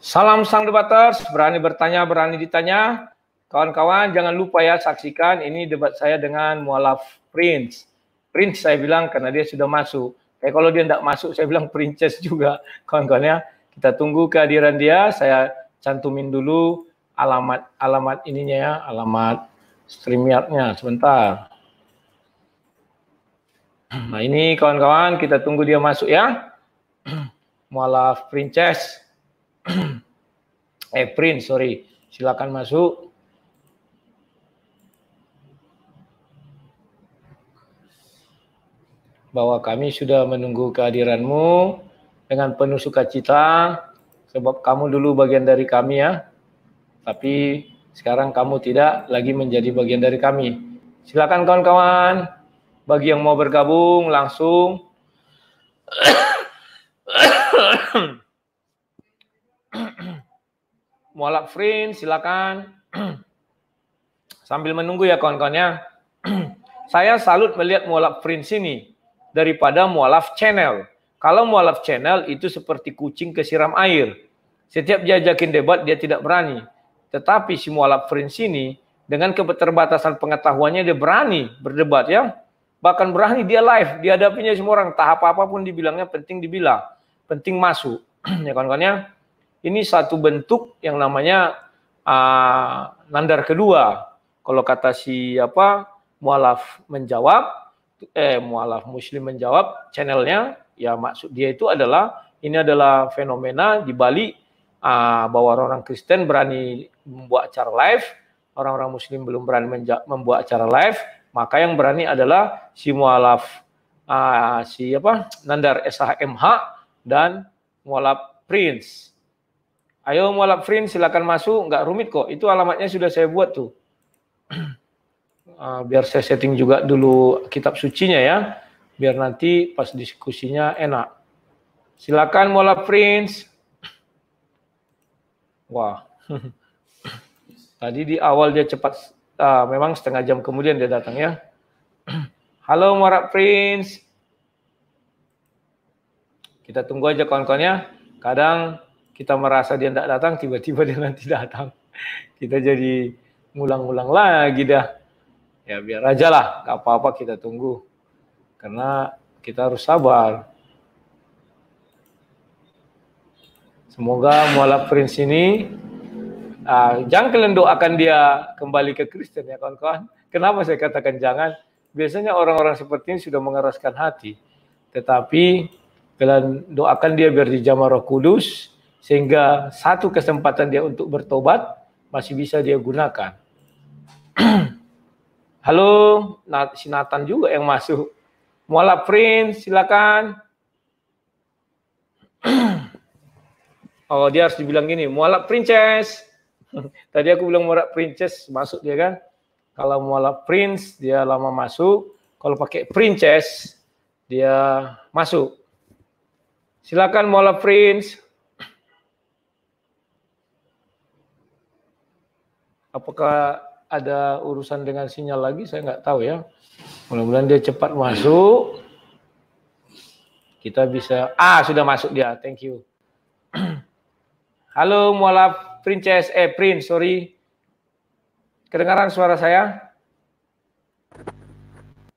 Salam sang debaters, berani bertanya, berani ditanya. Kawan-kawan jangan lupa ya saksikan ini debat saya dengan Mualaf Prince. Prince saya bilang karena dia sudah masuk. Kalau dia tidak masuk saya bilang Princess juga. Kawan-kawan ya, kita tunggu kehadiran dia. Saya cantumin dulu alamat ininya ya, alamat StreamYard-nya sebentar. Nah ini kawan-kawan kita tunggu dia masuk ya. Mualaf Princess. Prince, sorry. Silakan masuk. Bahwa kami sudah menunggu kehadiranmu dengan penuh sukacita, sebab kamu dulu bagian dari kami ya. Tapi sekarang kamu tidak lagi menjadi bagian dari kami. Silakan kawan-kawan, bagi yang mau bergabung langsung. Mualaf Prince, silakan. Sambil menunggu ya kawan-kawan ya. Saya salut melihat Mualaf Prince ini daripada Mualaf Channel. Kalau Mualaf Channel itu seperti kucing kesiram air. Setiap dia ajakin debat dia tidak berani. Tetapi si Mualaf Prince ini dengan keterbatasan pengetahuannya dia berani berdebat ya. Bahkan berani dia live, dihadapinya semua orang. Tahap apapun dibilangnya penting dibilang. Penting masuk. Ya kawan-kawan ya. Ini satu bentuk yang namanya nandar kedua. Kalau kata siapa Mualaf menjawab, Mualaf Muslim menjawab channelnya, ya maksud dia itu adalah ini adalah fenomena di Bali bahwa orang Kristen berani membuat acara live, orang-orang Muslim belum berani membuat acara live, maka yang berani adalah si Mualaf Nandar SHMH dan Mualaf Prince. Ayo Mualaf Prince silakan masuk, nggak rumit kok. Itu alamatnya sudah saya buat tuh. Biar saya setting juga dulu kitab sucinya ya, biar nanti pas diskusinya enak. Silakan Mualaf Prince. Wah, tadi di awal dia cepat, memang setengah jam kemudian dia datang ya. Halo Mualaf Prince. Kita tunggu aja kawan-kawan ya. Kadang kita merasa dia tidak datang, tiba-tiba dia nanti datang. Kita jadi ngulang-ngulang lagi dah. Ya biar aja lah, gak apa-apa kita tunggu. Karena kita harus sabar. Semoga Mualaf Prince ini, jangan kalian doakan dia kembali ke Kristen ya kawan-kawan. Kenapa saya katakan jangan? Biasanya orang-orang seperti ini sudah mengeraskan hati. Tetapi kalian doakan dia biar dijamah Roh Kudus, sehingga satu kesempatan dia untuk bertobat masih bisa dia gunakan. Halo, si Nathan juga yang masuk. Mualaf Prince, silakan. Oh, dia harus dibilang gini, Mualaf Princess. Tadi aku bilang Mualaf Princess, masuk dia kan. Kalau Mualaf Prince, dia lama masuk. Kalau pakai Princess, dia masuk. Silakan Mualaf Prince. Apakah ada urusan dengan sinyal lagi? Saya nggak tahu ya. Mudah-mudahan dia cepat masuk. Kita bisa. Sudah masuk dia. Thank you. Halo Mualaf Princess. Prince, sorry. Kedengaran suara saya?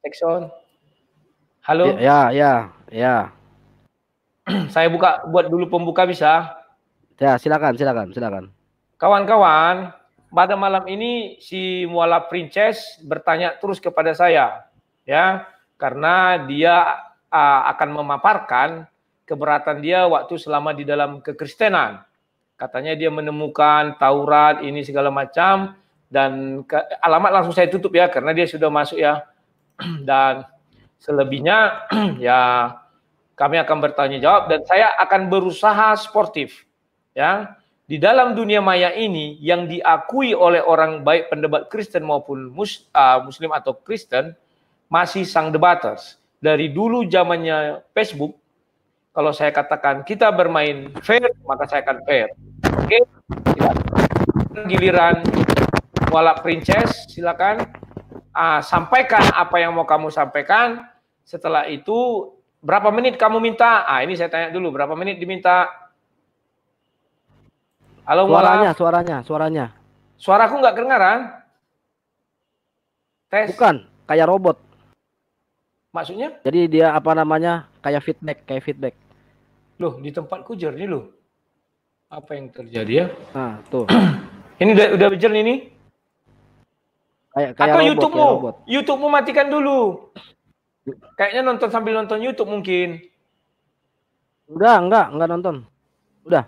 Tekson. Halo. Ya. Saya buat dulu pembuka bisa? Ya, silakan. Kawan-kawan, pada malam ini si Mualaf Princess bertanya terus kepada saya, ya, karena dia akan memaparkan keberatan dia waktu selama di dalam kekristenan. Katanya dia menemukan Taurat ini segala macam, dan alamat langsung saya tutup ya karena dia sudah masuk ya. Dan selebihnya ya kami akan bertanya jawab dan saya akan berusaha sportif, ya. Di dalam dunia maya ini yang diakui oleh orang baik pendebat Kristen maupun Muslim atau Kristen masih sang debaters. Dari dulu zamannya Facebook, kalau saya katakan kita bermain fair, maka saya akan fair. Oke, giliran Mualaf Princess, silakan sampaikan apa yang mau kamu sampaikan. Setelah itu berapa menit kamu minta? Ini saya tanya dulu, berapa menit diminta? Halo, Suaranya, mualaf. suaranya. Suaraku nggak kedengaran? Tes. Bukan, kayak robot. Maksudnya? Jadi dia apa namanya? Kayak feedback. Loh, di tempatku jernih loh. Apa yang terjadi ya? Nah, tuh. Ini udah jernih nih? Kayak Atau robot, kayak YouTube-mu? robot. YouTube-mu matikan dulu. Kayaknya nonton sambil nonton YouTube mungkin. Enggak nonton. Udah,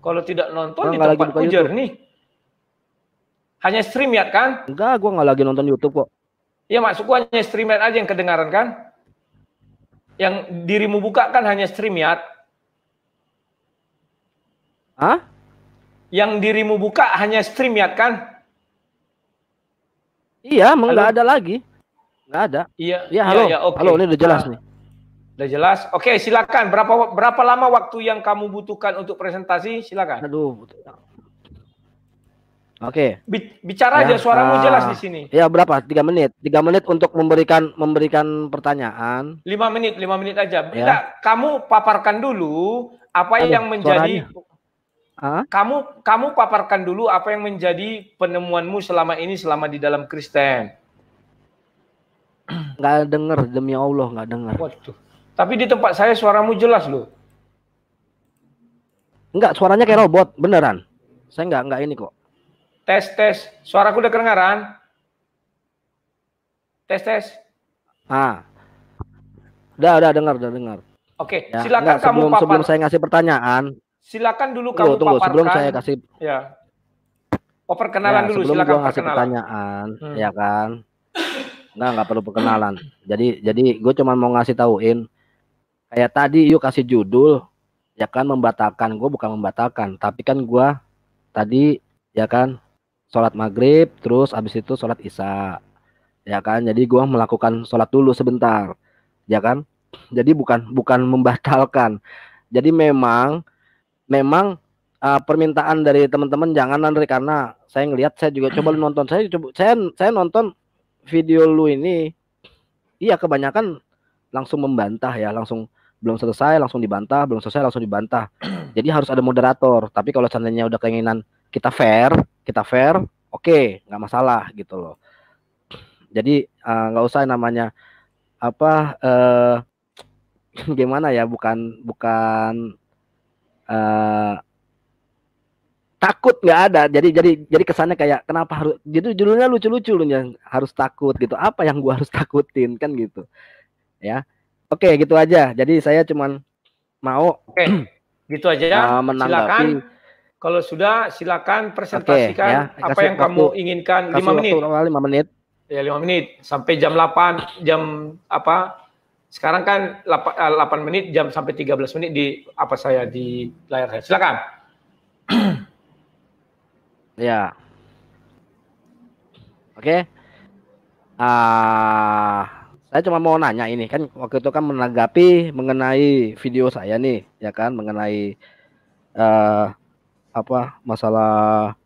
Kalau tidak nonton gua di nggak lagi buka tempatku YouTube. jernih. Hanya stream ya kan? Enggak, gua nggak lagi nonton YouTube kok. Ya maksudku hanya stream aja yang kedengaran kan? Yang dirimu buka kan hanya stream ya. Hah? Yang dirimu buka hanya stream ya kan? Iya, emang Halo? nggak ada lagi. Nggak ada. Iya, Ya, iya, halo. ya, oke. Halo, ini udah jelas nih. Udah jelas. Oke, silakan. Berapa lama waktu yang kamu butuhkan untuk presentasi? Silakan. Aduh. Oke. Bicara aja, suaramu jelas di sini. Ya, berapa? 3 menit. 3 menit untuk memberikan pertanyaan. 5 menit aja. Ya. Enggak, kamu paparkan dulu apa yang menjadi kamu paparkan dulu apa yang menjadi penemuanmu selama ini selama di dalam Kristen. Nggak denger, demi Allah nggak denger. Waduh. Tapi di tempat saya suaramu jelas loh. Enggak, suaranya kayak robot, beneran. Saya nggak ini kok. Tes. Suaraku udah kedengaran? Tes. Udah dengar. Oke, Ya, silakan kamu sebelum saya ngasih pertanyaan. Silakan dulu kamu Tunggu, paparkan. sebelum saya kasih. Ya. Perkenalan dulu, sebelum silakan gua ngasih perkenalan. Pertanyaan, ya kan? Nggak perlu perkenalan. Jadi gue cuma mau ngasih tauin. Kayak tadi yuk kasih judul, ya kan, membatalkan. Gue bukan membatalkan, tapi kan gue tadi, ya kan, sholat maghrib, terus abis itu sholat isya, ya kan. Jadi gue melakukan sholat dulu sebentar, ya kan. Jadi bukan membatalkan. Jadi memang permintaan dari teman-teman jangan, Andre, karena saya ngelihat, saya juga coba nonton, saya nonton video lu ini, iya kebanyakan langsung membantah ya, langsung belum selesai langsung dibantah, belum selesai langsung dibantah. Jadi harus ada moderator. Tapi kalau seandainya udah keinginan kita fair, oke, nggak masalah gitu loh. Jadi nggak usah namanya apa gimana ya, bukan takut, nggak ada. Jadi kesannya kayak kenapa harus, jadi judulnya lucu-lucu loh, yang harus takut gitu. Apa yang gua harus takutin kan gitu ya. Oke, gitu aja. Jadi saya cuman mau gitu aja. menanggapi. Silakan. Kalau sudah silakan presentasikan ya. apa yang kamu inginkan. 5 menit. 5 menit. Ya, 5 menit sampai jam 8, jam apa? Sekarang kan 8 menit, jam sampai 13 menit di layar saya. Silakan. Ya. Oke. Saya cuma mau nanya ini, kan waktu itu kan menanggapi mengenai video saya nih, ya kan, mengenai masalah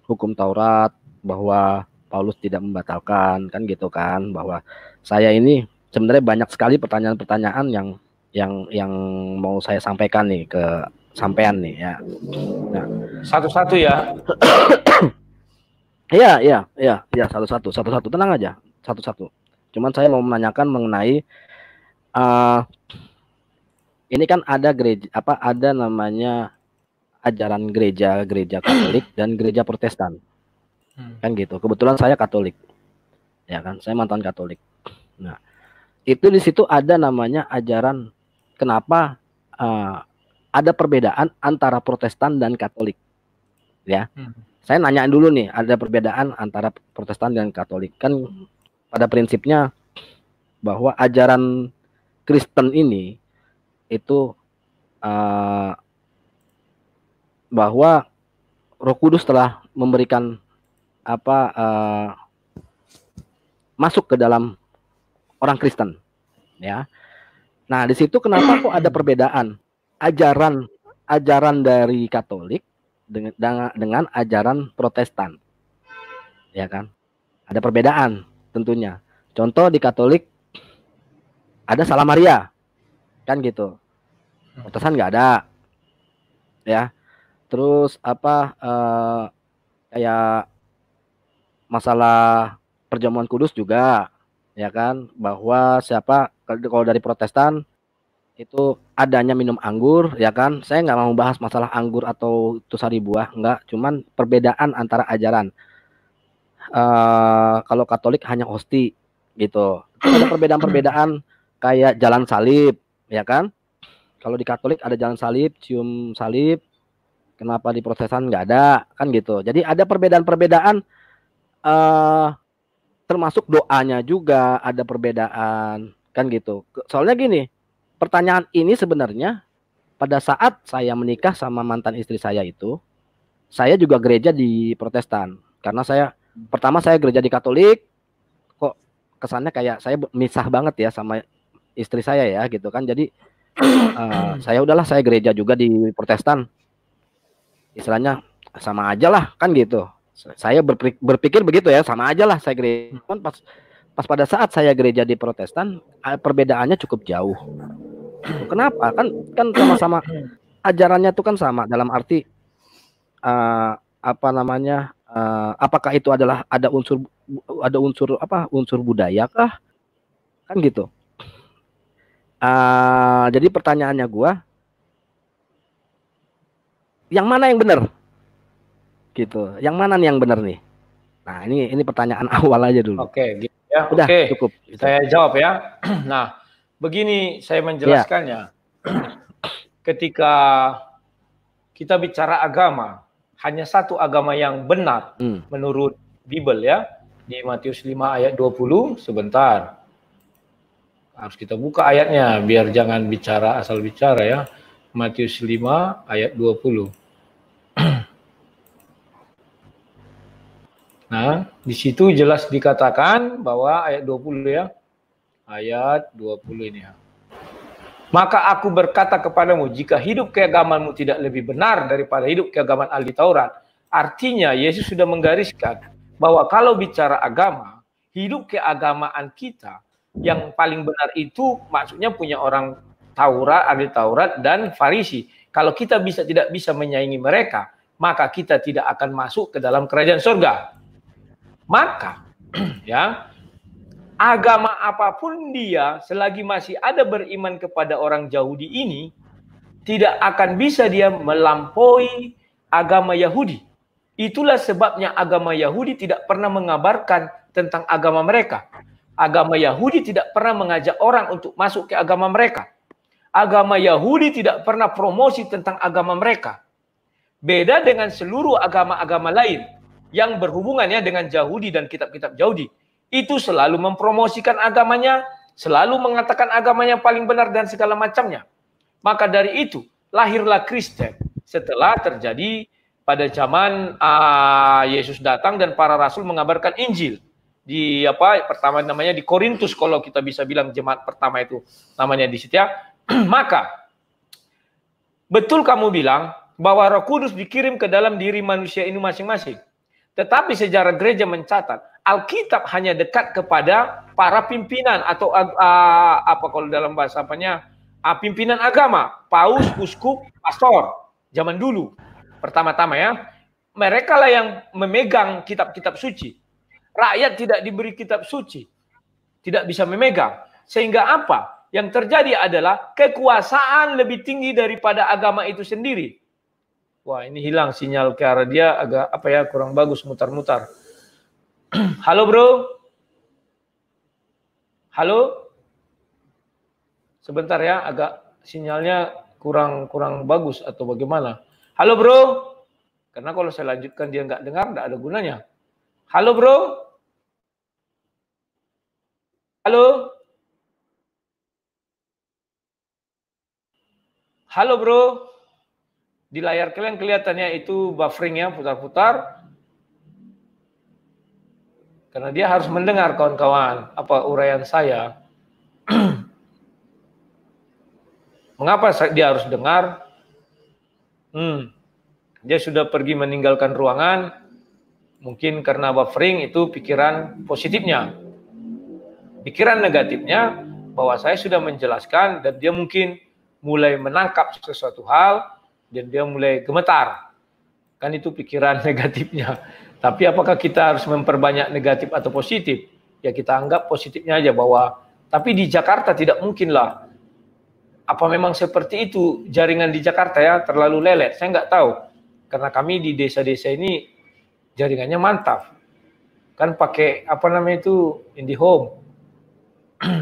hukum Taurat, bahwa Paulus tidak membatalkan, kan gitu kan, bahwa saya ini sebenarnya banyak sekali pertanyaan-pertanyaan yang mau saya sampaikan nih ke sampean nih ya. Nah, satu-satu ya. Iya, satu-satu, tenang aja, satu-satu. Cuman saya mau menanyakan mengenai ini kan ada gereja, ada namanya ajaran gereja Katolik dan gereja Protestan. Kan gitu. Kebetulan saya Katolik. Ya kan, saya mantan Katolik. Nah, itu di situ ada namanya ajaran, kenapa ada perbedaan antara Protestan dan Katolik. Ya. Saya nanyain dulu nih, ada perbedaan antara Protestan dan Katolik. Kan pada prinsipnya bahwa ajaran Kristen ini itu bahwa Roh Kudus telah memberikan masuk ke dalam orang Kristen, ya. Nah, di situ kenapa kok ada perbedaan ajaran dari Katolik dengan ajaran Protestan, ya kan? Ada perbedaan tentunya. Contoh di Katolik ada Salam Maria, kan gitu. Protestan nggak ada, ya. Terus apa kayak masalah perjamuan kudus juga, ya kan, bahwa siapa kalau dari Protestan itu adanya minum anggur, ya kan. Saya nggak mau bahas masalah anggur atau itu sari buah, enggak, cuman perbedaan antara ajaran. Kalau Katolik hanya hosti gitu. Terus ada perbedaan-perbedaan kayak jalan salib, ya kan. Kalau di Katolik ada jalan salib, cium salib. Kenapa di Protestan nggak ada, kan gitu. Jadi ada perbedaan-perbedaan, termasuk doanya juga ada perbedaan, kan gitu. Soalnya gini, pertanyaan ini sebenarnya pada saat saya menikah sama mantan istri saya itu, saya juga gereja di Protestan. Karena pertama saya gereja di Katolik, kok kesannya kayak saya misah banget ya sama istri saya ya gitu kan. Jadi saya gereja juga di Protestan. Istilahnya sama aja lah kan gitu. Saya berpikir begitu ya, sama aja lah saya gereja. Pas pada saat saya gereja di Protestan, perbedaannya cukup jauh. Kenapa? Kan sama-sama ajarannya itu kan sama, dalam arti apakah itu adalah ada unsur budaya kah? Kan gitu. Jadi pertanyaannya gua, yang mana yang benar? Gitu. Yang mana nih yang benar nih? Nah, ini pertanyaan awal aja dulu. Oke, gitu ya. Udah, oke, cukup. Gitu. Saya jawab ya. Nah, begini saya menjelaskannya. Ketika kita bicara agama, hanya satu agama yang benar menurut Bible ya. Di Matius 5 ayat 20, sebentar. Harus kita buka ayatnya biar jangan bicara asal bicara ya. Matius 5 ayat 20. Nah, di situ jelas dikatakan bahwa ayat 20 ya. Ayat 20 ini ya. Maka aku berkata kepadamu, jika hidup keagamaanmu tidak lebih benar daripada hidup keagamaan ahli Taurat. Artinya Yesus sudah menggariskan bahwa kalau bicara agama, hidup keagamaan kita yang paling benar itu maksudnya punya orang Taurat, ahli Taurat dan Farisi. Kalau kita tidak bisa menyaingi mereka, maka kita tidak akan masuk ke dalam kerajaan surga. Maka ya, agama apapun dia selagi masih ada beriman kepada orang Yahudi ini, tidak akan bisa dia melampaui agama Yahudi. Itulah sebabnya agama Yahudi tidak pernah mengabarkan tentang agama mereka. Agama Yahudi tidak pernah mengajak orang untuk masuk ke agama mereka. Agama Yahudi tidak pernah promosi tentang agama mereka. Beda dengan seluruh agama-agama lain yang berhubungannya dengan Yahudi dan kitab-kitab Yahudi. Itu selalu mempromosikan agamanya, selalu mengatakan agamanya paling benar dan segala macamnya. Maka dari itu, lahirlah Kristen setelah terjadi pada zaman Yesus datang dan para rasul mengabarkan Injil. Pertama namanya di Korintus, kalau kita bisa bilang jemaat pertama itu namanya di situ ya. Maka betul kamu bilang bahwa Roh Kudus dikirim ke dalam diri manusia ini masing-masing. Tetapi sejarah gereja mencatat Alkitab hanya dekat kepada para pimpinan atau kalau dalam bahasa pimpinan agama, paus, uskup, pastor zaman dulu. Pertama-tama ya, mereka lah yang memegang kitab-kitab suci. Rakyat tidak diberi kitab suci, tidak bisa memegang. Sehingga apa? Yang terjadi adalah kekuasaan lebih tinggi daripada agama itu sendiri. Wah, ini hilang sinyal ke arah dia, agak kurang bagus, mutar-mutar. Halo bro? Halo? Sebentar ya, agak sinyalnya kurang bagus atau bagaimana? Halo bro? Karena kalau saya lanjutkan dia nggak dengar, nggak ada gunanya. Halo bro? Halo? Halo bro? Di layar kalian kelihatannya itu buffering ya, putar-putar. Karena dia harus mendengar kawan-kawan apa uraian saya. Mengapa dia harus dengar? Dia sudah pergi meninggalkan ruangan. Mungkin karena buffering itu pikiran positifnya. Pikiran negatifnya bahwa saya sudah menjelaskan dan dia mungkin mulai menangkap sesuatu hal dan dia mulai gemetar. Kan itu pikiran negatifnya. Tapi apakah kita harus memperbanyak negatif atau positif? Ya kita anggap positifnya aja bahwa, tapi di Jakarta tidak mungkin lah. Apa memang seperti itu jaringan di Jakarta ya, terlalu lelet? Saya nggak tahu. Karena kami di desa-desa ini jaringannya mantap. Kan pakai apa namanya itu IndiHome.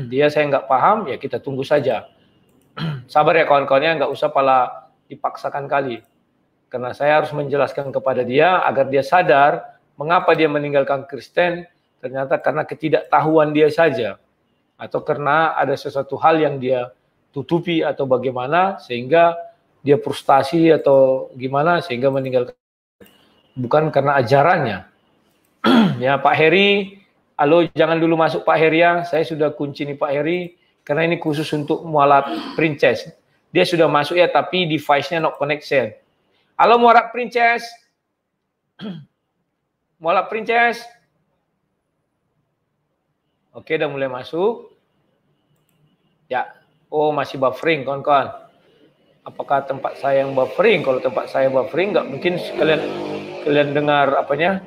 Dia saya nggak paham, ya kita tunggu saja. Sabar ya kawan-kawannya, nggak usah pala dipaksakan kali. Karena saya harus menjelaskan kepada dia agar dia sadar mengapa dia meninggalkan Kristen, ternyata karena ketidaktahuan dia saja. Atau karena ada sesuatu hal yang dia tutupi atau bagaimana sehingga dia frustasi atau gimana sehingga meninggalkan. Bukan karena ajarannya. Ya Pak Heri, halo jangan dulu masuk Pak Heri ya, saya sudah kunci nih Pak Heri, karena ini khusus untuk mualaf Princess. Dia sudah masuk ya tapi device-nya not connection. Halo mualaf Princess. Mualaf Princess. Oke, udah mulai masuk. Ya, oh masih buffering kawan-kawan. Apakah tempat saya yang buffering? Kalau tempat saya buffering, nggak mungkin kalian dengar apanya.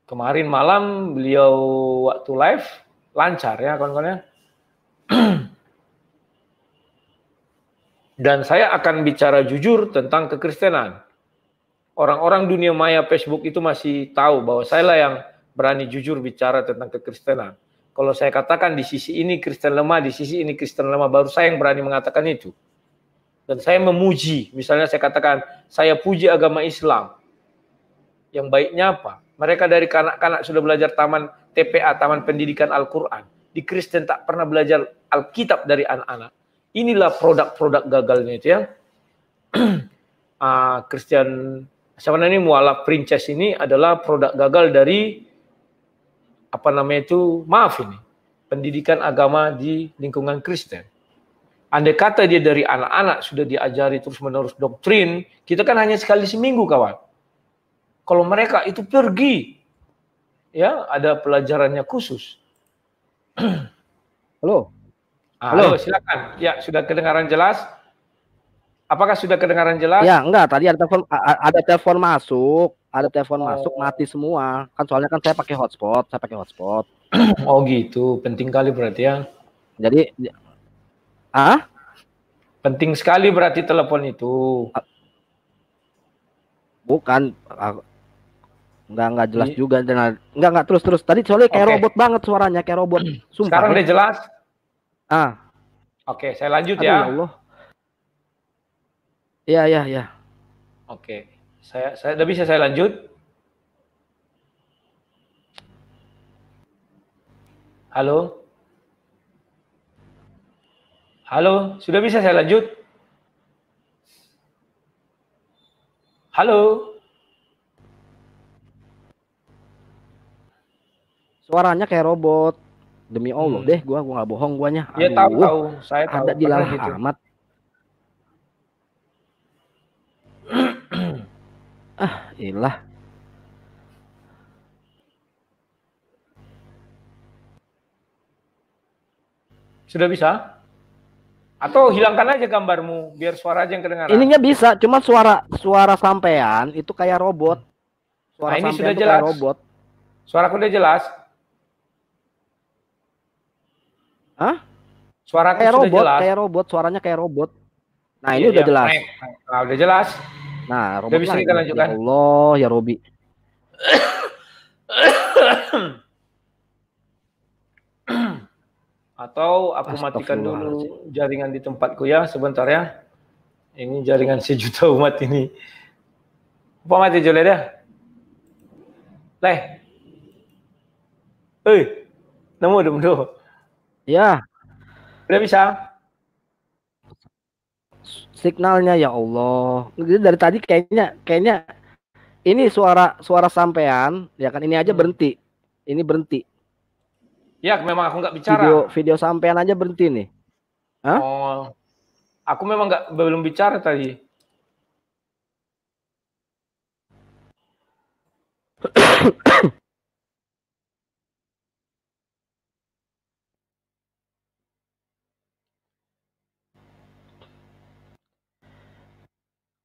Kemarin malam beliau waktu live lancar ya kawan-kawan ya. Dan saya akan bicara jujur tentang kekristenan. Orang-orang dunia maya Facebook itu masih tahu bahwa saya lah yang berani jujur bicara tentang kekristenan. Kalau saya katakan di sisi ini Kristen lemah, di sisi ini Kristen lemah, baru saya yang berani mengatakan itu. Dan saya memuji, misalnya saya katakan, saya puji agama Islam. Yang baiknya apa? Mereka dari kanak-kanak sudah belajar taman TPA, Taman Pendidikan Al-Quran. Di Kristen tak pernah belajar Alkitab dari anak-anak. Inilah produk-produk gagalnya itu ya. Kristen, sebenarnya ini mualaf Princess ini adalah produk gagal dari apa namanya itu, maaf ini, pendidikan agama di lingkungan Kristen. Andai kata dia dari anak-anak sudah diajari terus-menerus doktrin, kita kan hanya sekali seminggu kawan. Kalau mereka itu pergi, ya ada pelajarannya khusus. Halo. Halo, silakan. Ya, sudah kedengaran jelas? Apakah sudah kedengaran jelas? Ya, enggak. Tadi ada telepon masuk, mati semua. Kan soalnya kan saya pakai hotspot. Oh gitu, penting kali berarti ya. Jadi, penting sekali berarti telepon itu. Bukan, enggak jelas juga. Enggak terus. Tadi soalnya kayak robot banget suaranya, kayak robot. Sumpah, sekarang udah jelas? Oke, saya lanjut. Aduh, ya. Ya Allah. Iya. Oke, saya udah bisa saya lanjut. Halo, sudah bisa saya lanjut? Halo. Suaranya kayak robot. Demi Allah deh, gua nggak bohong guanya. Ya tahu, saya tahu. Ada di lalah gitu. Amat. Ilah. Sudah bisa? Atau hilangkan aja gambarmu biar suara aja yang kedengaran. Ininya bisa, cuma suara sampean itu kayak robot. Suara ini sudah jelas. Kayak robot. Suaraku udah jelas? Suaraku kayak sudah robot, jelas? Kayak robot, suaranya kayak robot. Nah, ini udah jelas. Nah, udah jelas. Nah, robot udah bisa kita lanjutkan. Ya Allah, ya Robi. Atau aku matikan dulu jaringan di tempatku ya, sebentar ya. Ini jaringan sejuta umat ini. Apa mati jole dah? Leh. Nemu dong. Ya. Udah bisa? Signalnya ya Allah. Dari tadi kayaknya ini suara sampean, ya kan ini aja berhenti. Ini berhenti. Ya, memang aku nggak bicara. Video sampean aja berhenti nih. Oh, aku memang belum bicara tadi.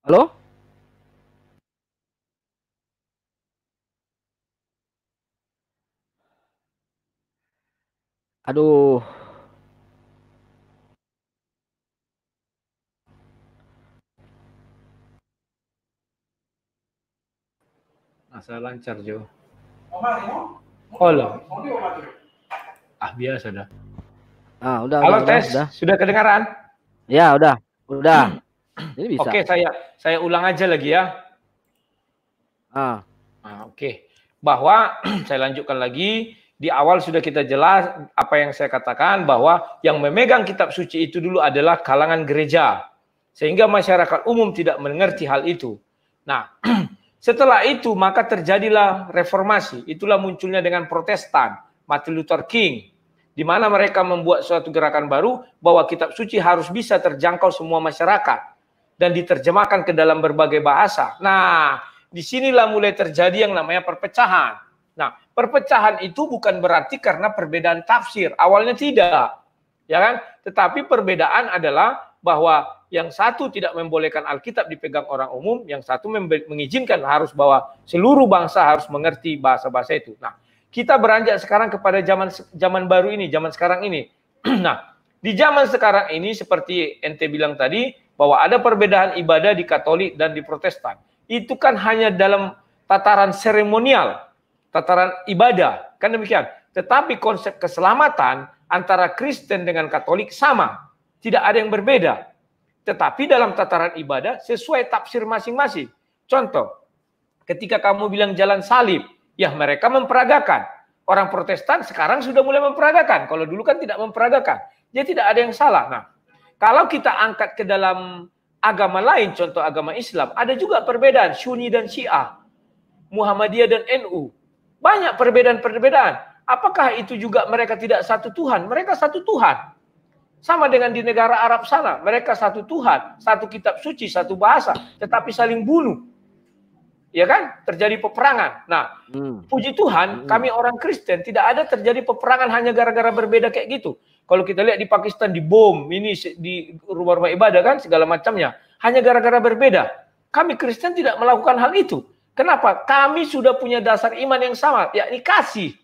Halo? Aduh. Masa lancar, Jo. Oh, loh. Ah, biasa dah. Udah, Halo, tes. udah. Sudah kedengaran? Ya, udah. Ini bisa. Oke, saya ulang aja lagi ya. Oke. Bahwa saya lanjutkan lagi, di awal sudah kita jelas apa yang saya katakan, bahwa yang memegang kitab suci itu dulu adalah kalangan gereja. Sehingga masyarakat umum tidak mengerti hal itu. Nah, setelah itu maka terjadilah reformasi. Itulah munculnya dengan Protestan, Martin Luther King, di mana mereka membuat suatu gerakan baru bahwa kitab suci harus bisa terjangkau semua masyarakat dan diterjemahkan ke dalam berbagai bahasa. Nah, disinilah mulai terjadi yang namanya perpecahan. Nah, perpecahan itu bukan berarti karena perbedaan tafsir. Awalnya tidak, ya kan? Tetapi perbedaan adalah bahwa yang satu tidak membolehkan Alkitab dipegang orang umum, yang satu mengizinkan harus bahwa seluruh bangsa harus mengerti bahasa-bahasa itu. Nah, kita beranjak sekarang kepada zaman baru ini, zaman sekarang ini. Nah, di zaman sekarang ini seperti ente bilang tadi, bahwa ada perbedaan ibadah di Katolik dan di Protestan. Itu kan hanya dalam tataran seremonial, tataran ibadah, kan demikian. Tetapi konsep keselamatan antara Kristen dengan Katolik sama, tidak ada yang berbeda. Tetapi dalam tataran ibadah sesuai tafsir masing-masing. Contoh, ketika kamu bilang jalan salib, ya mereka memperagakan. Orang Protestan sekarang sudah mulai memperagakan. Kalau dulu kan tidak memperagakan. Jadi tidak ada yang salah. Nah, kalau kita angkat ke dalam agama lain, contoh agama Islam, ada juga perbedaan Sunni dan Syiah, Muhammadiyah dan NU. Banyak perbedaan-perbedaan. Apakah itu juga mereka tidak satu Tuhan? Mereka satu Tuhan. Sama dengan di negara Arab sana, mereka satu Tuhan, satu kitab suci, satu bahasa, tetapi saling bunuh. Ya kan? Terjadi peperangan. Nah, puji Tuhan, kami orang Kristen tidak ada terjadi peperangan hanya gara-gara berbeda kayak gitu. Kalau kita lihat di Pakistan dibom, ini di rumah-rumah ibadah kan segala macamnya, hanya gara-gara berbeda. Kami Kristen tidak melakukan hal itu. Kenapa? Kami sudah punya dasar iman yang sama, yakni kasih.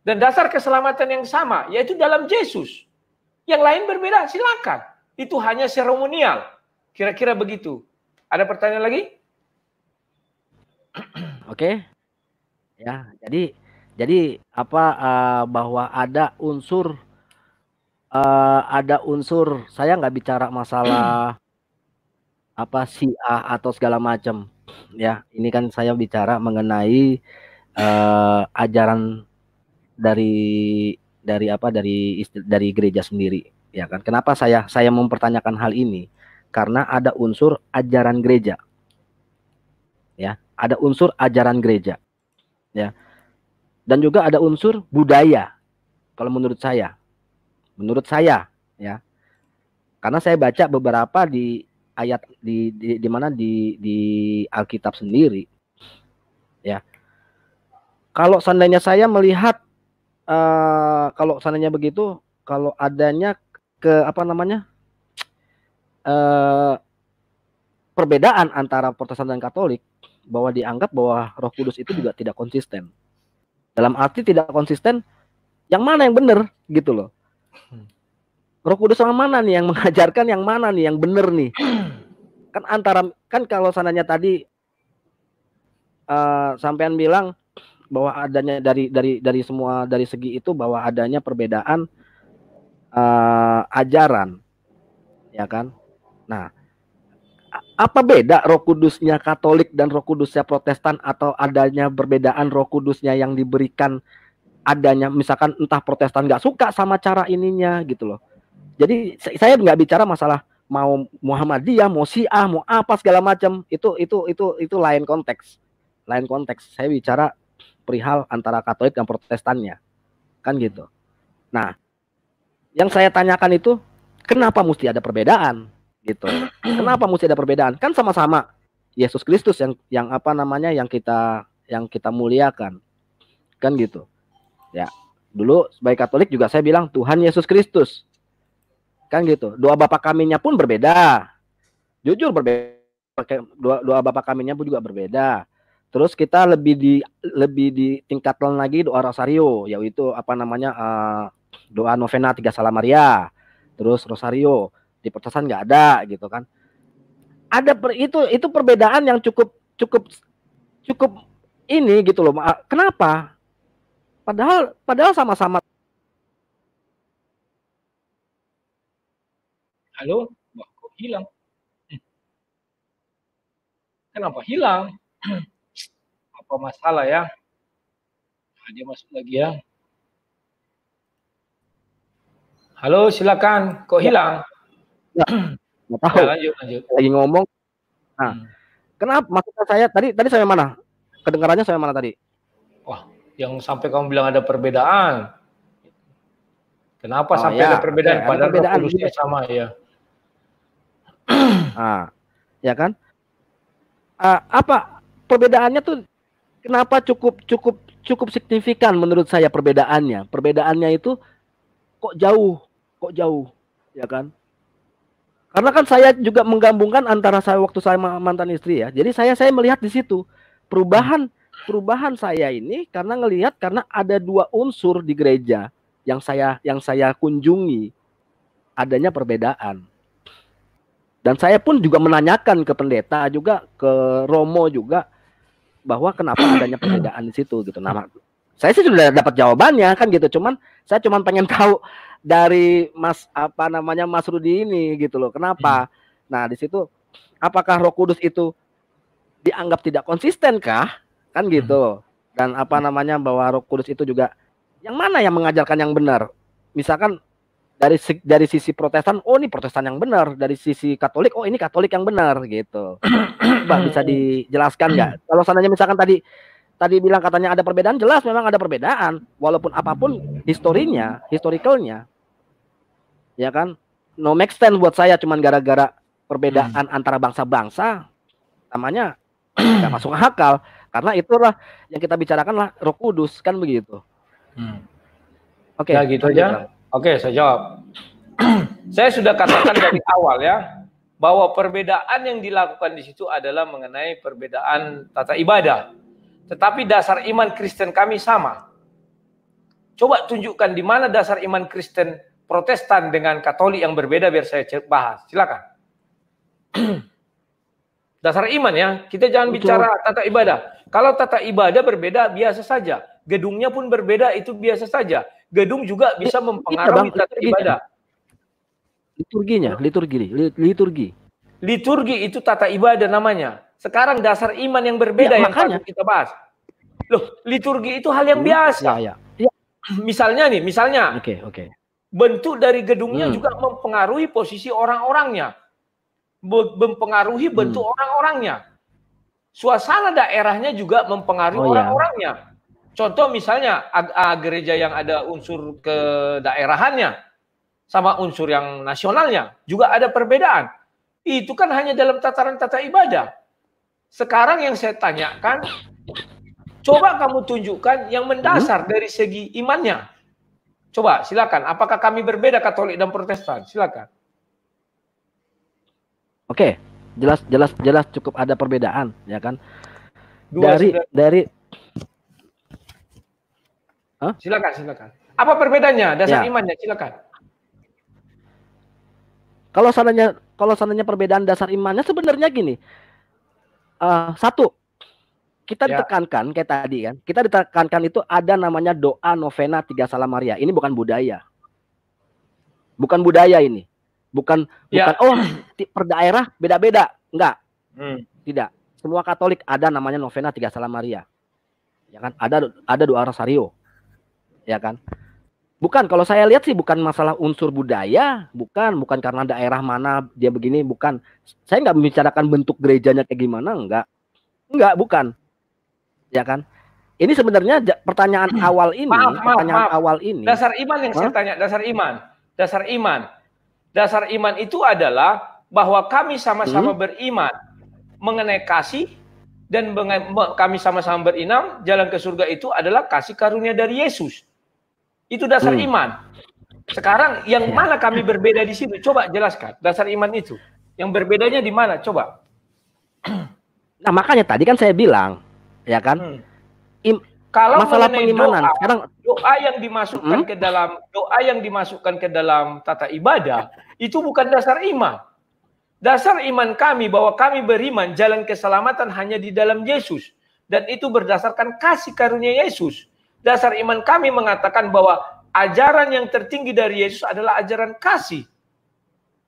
Dan dasar keselamatan yang sama, yaitu dalam Yesus. Yang lain berbeda, silakan. Itu hanya seremonial. Kira-kira begitu. Ada pertanyaan lagi? Oke. Ya, jadi apa bahwa ada unsur saya nggak bicara masalah apa Syiah atau segala macam. Ya, ini kan saya bicara mengenai ajaran dari gereja sendiri, ya kan? Kenapa saya mempertanyakan hal ini? Karena ada unsur ajaran gereja, ya, ada unsur ajaran gereja, ya, dan juga ada unsur budaya. Kalau menurut saya, ya, karena saya baca beberapa di ayat di mana di Alkitab sendiri, ya. Kalau seandainya saya melihat kalau seandainya begitu, kalau adanya perbedaan antara Protestan dan Katolik, bahwa dianggap bahwa Roh Kudus itu juga tidak konsisten. Dalam arti tidak konsisten, yang mana yang benar gitu loh. Roh Kudus yang mana nih yang mengajarkan, yang mana nih yang benar nih? Kan kalau seandainya tadi sampean bilang bahwa adanya dari semua dari segi itu bahwa adanya perbedaan ajaran, ya kan? Nah, apa beda Roh Kudusnya Katolik dan Roh Kudusnya Protestan, atau adanya perbedaan Roh Kudusnya yang diberikan, adanya misalkan entah Protestan nggak suka sama cara ininya gitu loh. Jadi saya nggak bicara masalah mau Muhammadiyah, mau Syiah, mau apa segala macam, itu lain konteks. Saya bicara perihal antara Katolik dan Protestannya, kan gitu. Nah, yang saya tanyakan itu kenapa mesti ada perbedaan gitu? Kenapa mesti ada perbedaan? Kan sama-sama Yesus Kristus yang apa namanya yang kita muliakan, kan gitu. Ya, dulu sebagai Katolik juga saya bilang Tuhan Yesus Kristus, kan gitu. Doa Bapa Kami-nya pun berbeda, jujur berbeda. pakai doa Bapa Kami-nya pun juga berbeda. Terus kita lebih ditingkatkan lagi doa rosario, yaitu apa namanya doa novena 3 Salam Maria. Terus rosario di Protestan nggak ada gitu kan. Ada itu perbedaan yang cukup ini gitu loh. Kenapa? Padahal sama-sama. Halo, wah kok hilang? Kenapa hilang? Apa masalah ya? Nah, dia masuk lagi ya. Halo, silakan. Kok hilang? Nggak tahu. Ya, lanjut. Lagi ngomong. Nah, kenapa? Maksudnya saya tadi sampai mana? Kedengarannya sampai mana tadi? Wah, yang sampai kamu bilang ada perbedaan. Kenapa sampai ada perbedaan? Padahal Roh Kudusnya sama ya. Nah, ya kan? Apa perbedaannya tuh? Kenapa cukup signifikan menurut saya perbedaannya? Perbedaannya itu kok jauh, ya kan? Karena kan saya juga menggabungkan antara saya waktu saya mantan istri ya. Jadi saya melihat di situ perubahan saya ini karena ada dua unsur di gereja yang saya kunjungi adanya perbedaan. Dan saya pun juga menanyakan ke pendeta juga, ke Romo juga, bahwa kenapa adanya perbedaan di situ gitu. Nah, saya sih sudah dapat jawabannya kan gitu. Saya cuma pengen tahu dari Mas Rudi ini gitu loh. Kenapa? Nah, di situ apakah Roh Kudus itu dianggap tidak konsisten kah? Kan gitu. Dan bahwa Roh Kudus itu juga yang mana yang mengajarkan yang benar? Misalkan dari sisi Protestan, oh ini Protestan yang benar, dari sisi Katolik, oh ini Katolik yang benar gitu. Coba bisa dijelaskan nggak? Kalau seandainya misalkan tadi bilang katanya ada perbedaan, jelas memang ada perbedaan, walaupun apapun historicalnya, ya kan? No make sense buat saya, cuman gara-gara perbedaan antara bangsa-bangsa, namanya nggak masuk akal. Karena itulah yang kita bicarakan lah Roh Kudus kan begitu. Oke, ya gitu aja. Oke, saya jawab. Saya sudah katakan dari awal ya, bahwa perbedaan yang dilakukan di situ adalah mengenai perbedaan tata ibadah. Tetapi dasar iman Kristen kami sama. Coba tunjukkan di mana dasar iman Kristen Protestan dengan Katolik yang berbeda, biar saya bahas. Silakan. Dasar iman ya, kita jangan bicara tata ibadah. Kalau tata ibadah berbeda, biasa saja. Gedungnya pun berbeda, itu biasa saja. Gedung juga bisa mempengaruhi tata ibadah. Liturgi. Liturgi itu tata ibadah namanya. Sekarang dasar iman yang berbeda yang patut kita bahas. Loh, liturgi itu hal yang biasa. Ya. Misalnya nih, Oke. Bentuk dari gedungnya juga mempengaruhi posisi orang-orangnya. Mempengaruhi bentuk orang-orangnya. Suasana daerahnya juga mempengaruhi orang-orangnya. Contoh misalnya gereja yang ada unsur kedaerahannya sama unsur yang nasionalnya juga ada perbedaan. Itu kan hanya dalam tataran tata ibadah. Sekarang yang saya tanyakan, coba kamu tunjukkan yang mendasar dari segi imannya. Coba silakan, apakah kami berbeda Katolik dan Protestan? Silakan. Oke, jelas cukup ada perbedaan, ya kan? Silakan. Apa perbedaannya dasar imannya? Silakan. Kalau seandainya perbedaan dasar imannya sebenarnya gini. Satu, kita ditekankan kayak tadi kan. Kita ditekankan itu ada namanya doa novena 3 Salam Maria. Ini bukan budaya. Bukan budaya ini. Bukan per daerah beda-beda. Enggak. Tidak. Semua Katolik ada namanya novena 3 Salam Maria. Ya kan? Ada doa rosario. Ya kan? Bukan, kalau saya lihat sih bukan masalah unsur budaya, bukan karena daerah mana dia begini, bukan. Saya nggak membicarakan bentuk gerejanya kayak gimana, enggak, bukan. Ya kan? Ini sebenarnya pertanyaan awal ini, awal ini. Dasar iman yang saya tanya, dasar iman itu adalah bahwa kami sama-sama beriman mengenai kasih, dan kami sama-sama beriman jalan ke surga itu adalah kasih karunia dari Yesus. Itu dasar iman. Sekarang yang mana kami berbeda di situ? Coba jelaskan dasar iman itu. Yang berbedanya di mana? Coba. Nah, makanya tadi kan saya bilang, ya kan? Kalau masalah pengimanan, sekarang doa yang dimasukkan ke dalam tata ibadah itu bukan dasar iman. Dasar iman kami bahwa kami beriman jalan keselamatan hanya di dalam Yesus, dan itu berdasarkan kasih karunia Yesus. Dasar iman kami mengatakan bahwa ajaran yang tertinggi dari Yesus adalah ajaran kasih.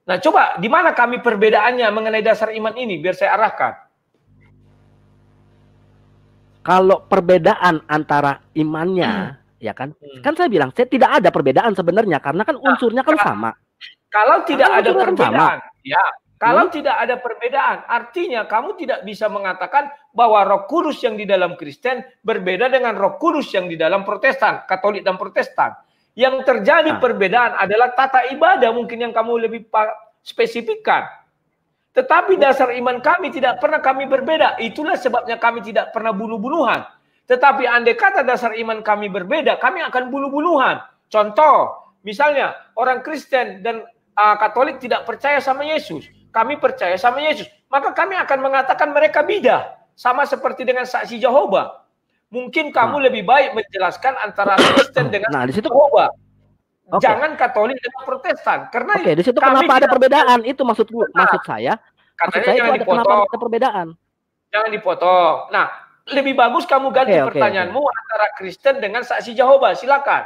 Nah, coba di mana kami perbedaannya mengenai dasar iman ini biar saya arahkan. Kalau perbedaan antara imannya, ya kan? Kan saya bilang, saya tidak ada perbedaan sebenarnya karena kan unsurnya kan sama. Kalau tidak ada perbedaan, ya. Kalau tidak ada perbedaan, artinya kamu tidak bisa mengatakan bahwa Roh Kudus yang di dalam Kristen berbeda dengan Roh Kudus yang di dalam Protestan, Katolik dan Protestan. Yang terjadi perbedaan adalah tata ibadah mungkin yang kamu lebih spesifikkan. Tetapi dasar iman kami tidak pernah kami berbeda. Itulah sebabnya kami tidak pernah bunuh-bunuhan. Tetapi andai kata dasar iman kami berbeda, kami akan bunuh-bunuhan. Contoh, misalnya orang Kristen dan Katolik tidak percaya sama Yesus. Kami percaya sama Yesus. Maka kami akan mengatakan mereka bidah. Sama seperti dengan saksi Jehovah. Mungkin kamu lebih baik menjelaskan antara Kristen dengan saksi Jehovah. Jangan Katolik dengan Protestan, karena di situ kenapa ada perbedaan? Itu maksud saya. Katanya jangan dipotong. Kenapa ada perbedaan? Jangan dipotong. Nah, lebih bagus kamu ganti pertanyaanmu antara Kristen dengan saksi Jehovah. Silakan.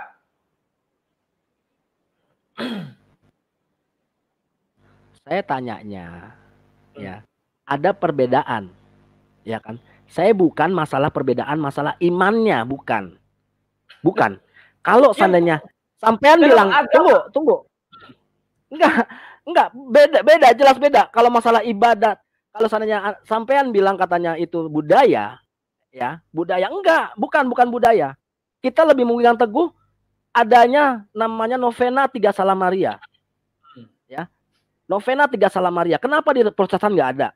Saya tanyanya, ya, ada perbedaan, ya kan? Saya bukan masalah perbedaan, masalah imannya, bukan. Kalau seandainya sampean bilang, tunggu. Enggak, beda, jelas beda. Kalau masalah ibadat, kalau seandainya sampean bilang katanya itu budaya, ya, budaya bukan budaya. Kita lebih memegang teguh adanya namanya novena 3 Salam Maria. Ya. Novena 3 Salam Maria. Kenapa di Protestan nggak ada?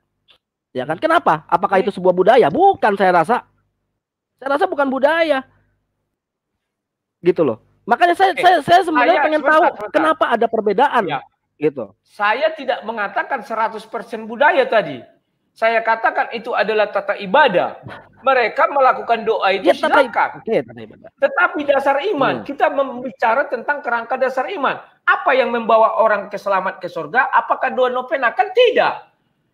Ya kan? Kenapa? Apakah itu sebuah budaya? Bukan, saya rasa. Saya rasa bukan budaya. Gitu loh. Makanya saya sebenarnya pengen tahu kenapa ada perbedaan, gitu. Saya tidak mengatakan 100% budaya tadi. Saya katakan itu adalah tata ibadah. Mereka melakukan doa itu silakan. Tetapi dasar iman, kita membicara tentang kerangka dasar iman. Apa yang membawa orang selamat ke surga? Apakah doa novena? Kan tidak.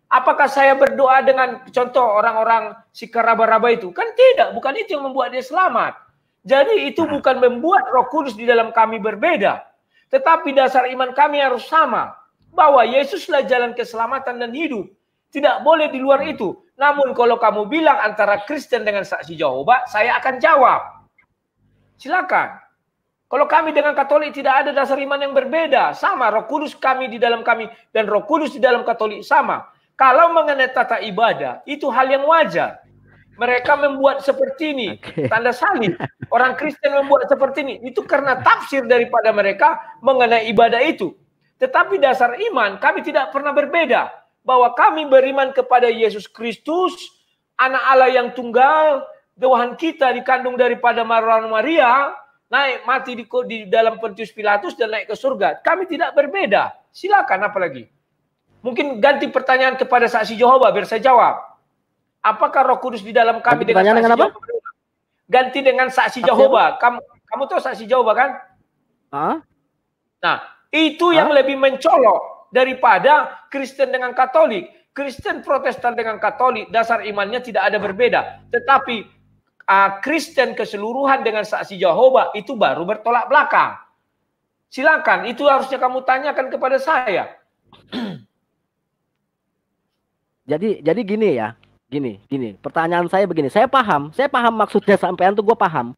Apakah saya berdoa dengan contoh orang-orang si raba-raba itu? Kan tidak. Bukan itu yang membuat dia selamat. Jadi itu bukan membuat Roh Kudus di dalam kami berbeda. Tetapi dasar iman kami harus sama. Bahwa Yesuslah jalan keselamatan dan hidup. Tidak boleh di luar itu. Namun kalau kamu bilang antara Kristen dengan saksi Jehovah, saya akan jawab. Silakan. Kalau kami dengan Katolik tidak ada dasar iman yang berbeda. Sama, Roh Kudus kami di dalam kami dan Roh Kudus di dalam Katolik sama. Kalau mengenai tata ibadah, itu hal yang wajar. Mereka membuat seperti ini, tanda salib. Orang Kristen membuat seperti ini. Itu karena tafsir daripada mereka mengenai ibadah itu. Tetapi dasar iman kami tidak pernah berbeda. Bahwa kami beriman kepada Yesus Kristus, anak Allah yang tunggal, Tuhan kita dikandung daripada Maria, naik mati di dalam Pontius Pilatus dan naik ke surga. Kami tidak berbeda. Silakan apalagi. Mungkin ganti pertanyaan kepada saksi Jehovah biar saya jawab. Apakah Roh Kudus di dalam kami dengan saksi Jehovah? Ganti dengan saksi Jehovah. Kamu tahu saksi Jehovah kan? Nah, itu yang lebih mencolok daripada Kristen dengan Katolik. Kristen Protestan dengan Katolik dasar imannya tidak ada berbeda. Tetapi Kristen keseluruhan dengan saksi Jehovah itu baru bertolak belakang. Silakan, itu harusnya kamu tanyakan kepada saya. Jadi gini ya. Gini. Pertanyaan saya begini. Saya paham maksudnya sampean tuh, gue paham.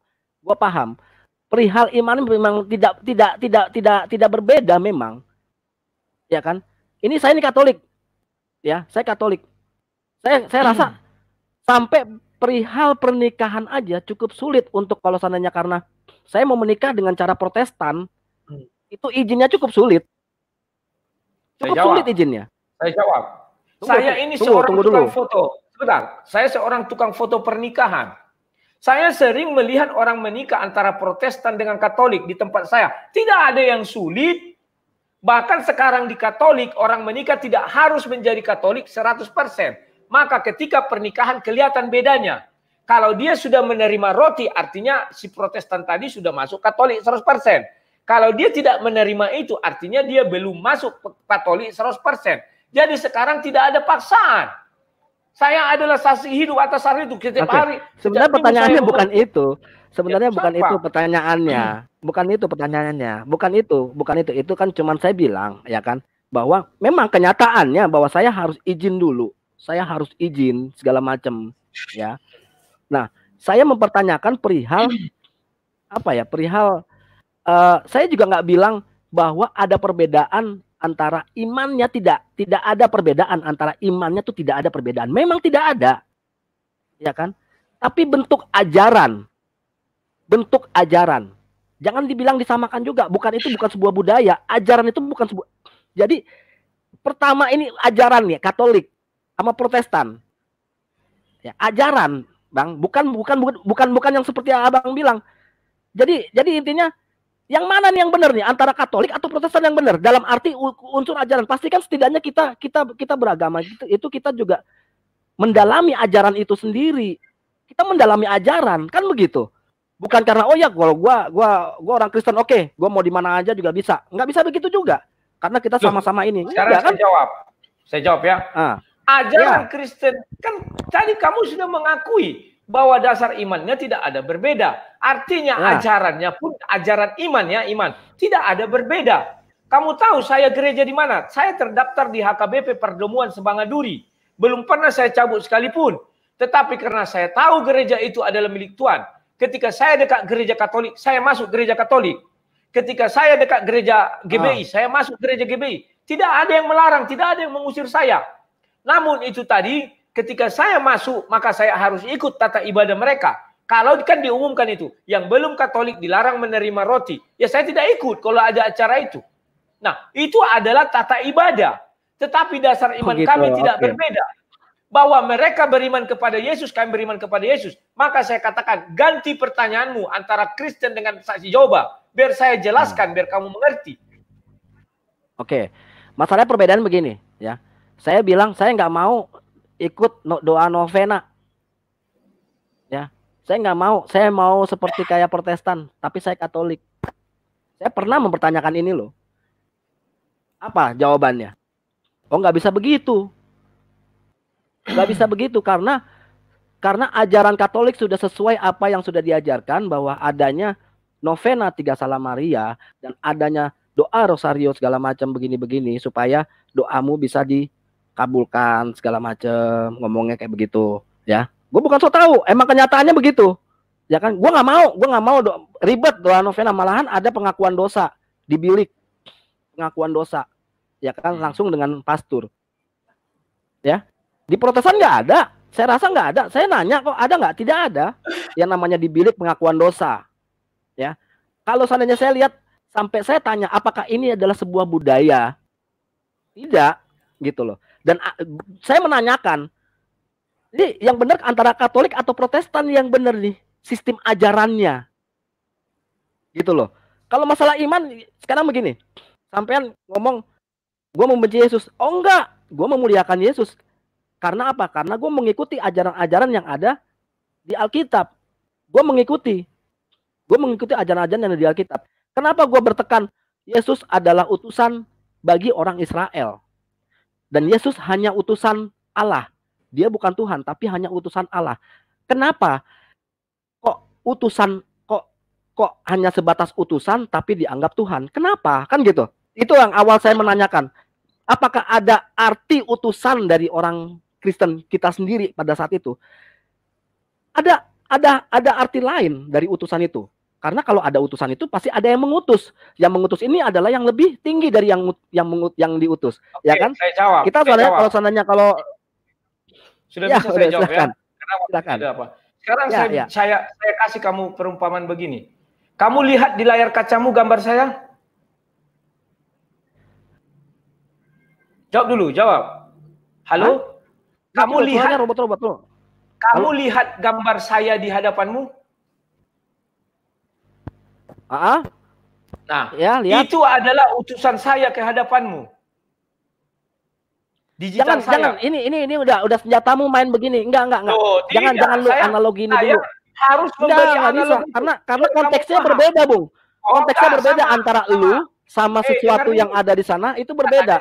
Perihal iman memang tidak berbeda memang. Ya kan? Ini saya Katolik. Ya, saya Katolik. Saya rasa sampai perihal pernikahan aja cukup sulit untuk kalau seandainya karena saya mau menikah dengan cara Protestan, itu izinnya cukup sulit. Sulit izinnya. Saya jawab. Saya ini seorang tukang foto. Sebentar, saya seorang tukang foto pernikahan. Saya sering melihat orang menikah antara Protestan dengan Katolik di tempat saya. Tidak ada yang sulit. Bahkan sekarang di Katolik, orang menikah tidak harus menjadi Katolik 100%. Maka ketika pernikahan kelihatan bedanya. Kalau dia sudah menerima roti, artinya si Protestan tadi sudah masuk Katolik 100%. Kalau dia tidak menerima itu, artinya dia belum masuk Katolik 100%. Jadi sekarang tidak ada paksaan. Saya adalah saksi hidup atas hal itu setiap hari. Sebenarnya pertanyaannya bukan itu. Sebenarnya bukan itu pertanyaannya. Bukan itu pertanyaannya. Bukan itu. Itu kan cuman saya bilang, ya kan, bahwa memang kenyataannya bahwa saya harus izin dulu. Saya harus izin segala macam, ya. Nah, saya mempertanyakan perihal apa ya? Perihal saya juga nggak bilang bahwa ada perbedaan antara imannya, tidak ada perbedaan antara imannya, tuh tidak ada perbedaan. Memang tidak ada, ya kan? Tapi bentuk ajaran, jangan dibilang disamakan juga. Bukan sebuah budaya. Ajaran itu bukan sebuah. Jadi pertama ini ajaran ya, Katolik sama Protestan. Ya, ajaran, Bang, bukan yang seperti yang Abang bilang. Jadi intinya yang mana nih yang benar nih, antara Katolik atau Protestan yang benar dalam arti unsur ajaran. Pastikan setidaknya kita beragama itu kita juga mendalami ajaran itu sendiri. Kita mendalami ajaran, kan begitu. Bukan karena oh ya kalau gua orang Kristen, oke, gua mau di mana aja juga bisa. Nggak bisa begitu juga. Karena kita sama-sama ini. Sekarang kan? Saya jawab ya. Ajaran ya. Kristen kan tadi kamu sudah mengakui bahwa dasar imannya tidak ada berbeda. Artinya ajarannya pun ajaran iman tidak ada berbeda. Kamu tahu saya gereja di mana? Saya terdaftar di HKBP Perdomuan Sebangaduri. Belum pernah saya cabut sekalipun. Tetapi karena saya tahu gereja itu adalah milik Tuhan. Ketika saya dekat gereja Katolik, saya masuk gereja Katolik. Ketika saya dekat gereja GBI, saya masuk gereja GBI. Tidak ada yang melarang, tidak ada yang mengusir saya. Namun itu tadi, ketika saya masuk, maka saya harus ikut tata ibadah mereka. Kalau kan diumumkan itu, yang belum Katolik dilarang menerima roti, ya saya tidak ikut kalau ada acara itu. Nah, itu adalah tata ibadah. Tetapi dasar iman kami tidak berbeda. Bahwa mereka beriman kepada Yesus, kami beriman kepada Yesus. Maka saya katakan, ganti pertanyaanmu antara Kristen dengan saksi Jehovah. Biar saya jelaskan, biar kamu mengerti. Oke, masalahnya perbedaan begini, ya. Saya bilang saya nggak mau ikut doa novena, ya. Saya nggak mau. Saya mau seperti kayak Protestan, tapi saya Katolik. Saya pernah mempertanyakan ini loh. Apa jawabannya? Oh, nggak bisa begitu. Nggak bisa begitu karena ajaran Katolik sudah sesuai apa yang sudah diajarkan, bahwa adanya novena 3 Salam Maria dan adanya doa rosario segala macam begini-begini supaya doamu bisa dikabulkan segala macam, ngomongnya kayak begitu, ya. Gue bukan so tahu, emang kenyataannya begitu, ya kan. Gue nggak mau ribet doa novena, malahan ada pengakuan dosa di bilik, pengakuan dosa, ya kan, langsung dengan pastor, ya. Di Protestan nggak ada, saya rasa nggak ada. Saya nanya kok ada nggak? Tidak ada yang namanya di bilik pengakuan dosa, ya. Kalau seandainya saya lihat sampai saya tanya apakah ini adalah sebuah budaya, tidak, gitu loh. Dan saya menanyakan, ini yang benar antara Katolik atau Protestan yang benar nih sistem ajarannya, gitu loh. Kalau masalah iman sekarang begini, sampean ngomong gue membenci Yesus, oh enggak, gue memuliakan Yesus. Karena apa? Karena gue mengikuti ajaran-ajaran yang ada di Alkitab. Gue mengikuti ajaran-ajaran yang ada di Alkitab. Kenapa gue bertekan Yesus adalah utusan bagi orang Israel, dan Yesus hanya utusan Allah. Dia bukan Tuhan, tapi hanya utusan Allah. Kenapa? Kok utusan kok hanya sebatas utusan tapi dianggap Tuhan? Kenapa? Kan gitu. Itu yang awal saya menanyakan. Apakah ada arti utusan dari orang Kristen kita sendiri pada saat itu? Ada arti lain dari utusan itu. Karena kalau ada utusan itu pasti ada yang mengutus. Yang mengutus ini adalah yang lebih tinggi dari yang diutus. Oke, ya kan? Saya jawab. Kita soalnya kalau seandainya kalau sudah ya, bisa saya jawab, silakan. Ya. Silakan. Apa? Sekarang saya kasih kamu perumpamaan begini. Kamu lihat di layar kacamu gambar saya? Jawab dulu, jawab. Halo? Hah? Kamu lihat robot tuh. Kamu lihat gambar saya di hadapanmu? Nah, ya, lihat. Itu adalah utusan saya ke hadapanmu. Digital jangan ini udah senjatamu main begini. Enggak. Loh, Jangan lu analogi ini dulu. Harus memberi bisa. Karena konteksnya berbeda, Bung. Konteksnya berbeda antara lu sama sesuatu yang ada di sana itu berbeda.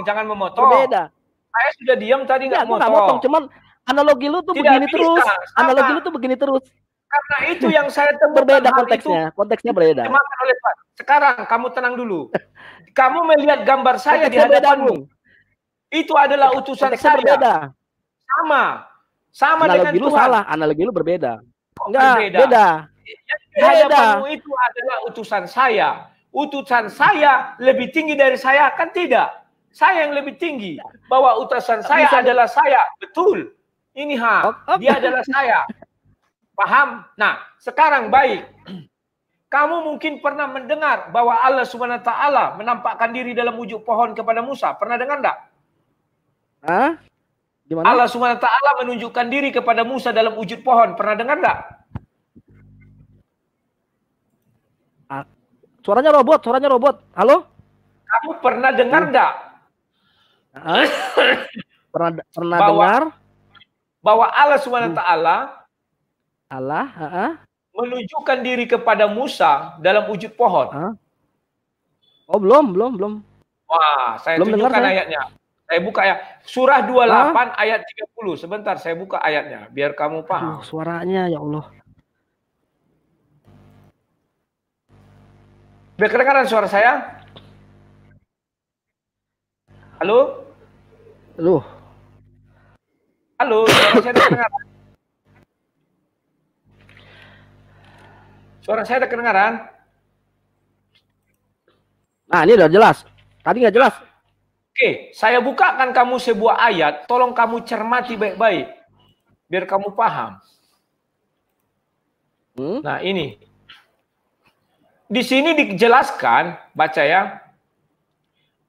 Jangan memotong. Berbeda. Saya sudah diam tadi nggak motong. Cuman analogi lu tuh begini terus. Analogi lu tuh begini terus. Karena itu yang saya temukan. Berbeda konteksnya berbeda. Sekarang kamu tenang dulu. Kamu melihat gambar saya di hadapanmu. Itu adalah utusan saya. Berbeda. Sama dengan Tuhan. Salah, analogi lu berbeda. Enggak, beda. Di hadapanmu itu adalah utusan saya. Utusan saya lebih tinggi dari saya, kan tidak? Saya yang lebih tinggi. Bahwa utusan saya adalah saya. Betul. Ini dia adalah saya. Paham? Nah, sekarang baik. Kamu mungkin pernah mendengar bahwa Allah SWT menampakkan diri dalam wujud pohon kepada Musa. Pernah dengar enggak? Gimana? Allah SWT menunjukkan diri kepada Musa dalam wujud pohon. Pernah dengar enggak? Suaranya robot. Halo? Kamu pernah dengar enggak? Pernah dengar? Bahwa Allah SWT menunjukkan diri kepada Musa dalam wujud pohon. Oh, belum. Wah, saya tunjukkan ayatnya. Saya buka ya. Surah 28 ayat 30. Sebentar, saya buka ayatnya biar kamu paham. Suaranya ya Allah. Biar kedengaran suara saya? Halo? Halo, suara saya kedengaran? Suara saya ada kedengaran? Nah, ini udah jelas. Tadi nggak jelas. Oke, saya bukakan kamu sebuah ayat. Tolong kamu cermati baik-baik. Biar kamu paham. Nah, ini. Di sini dijelaskan, baca ya.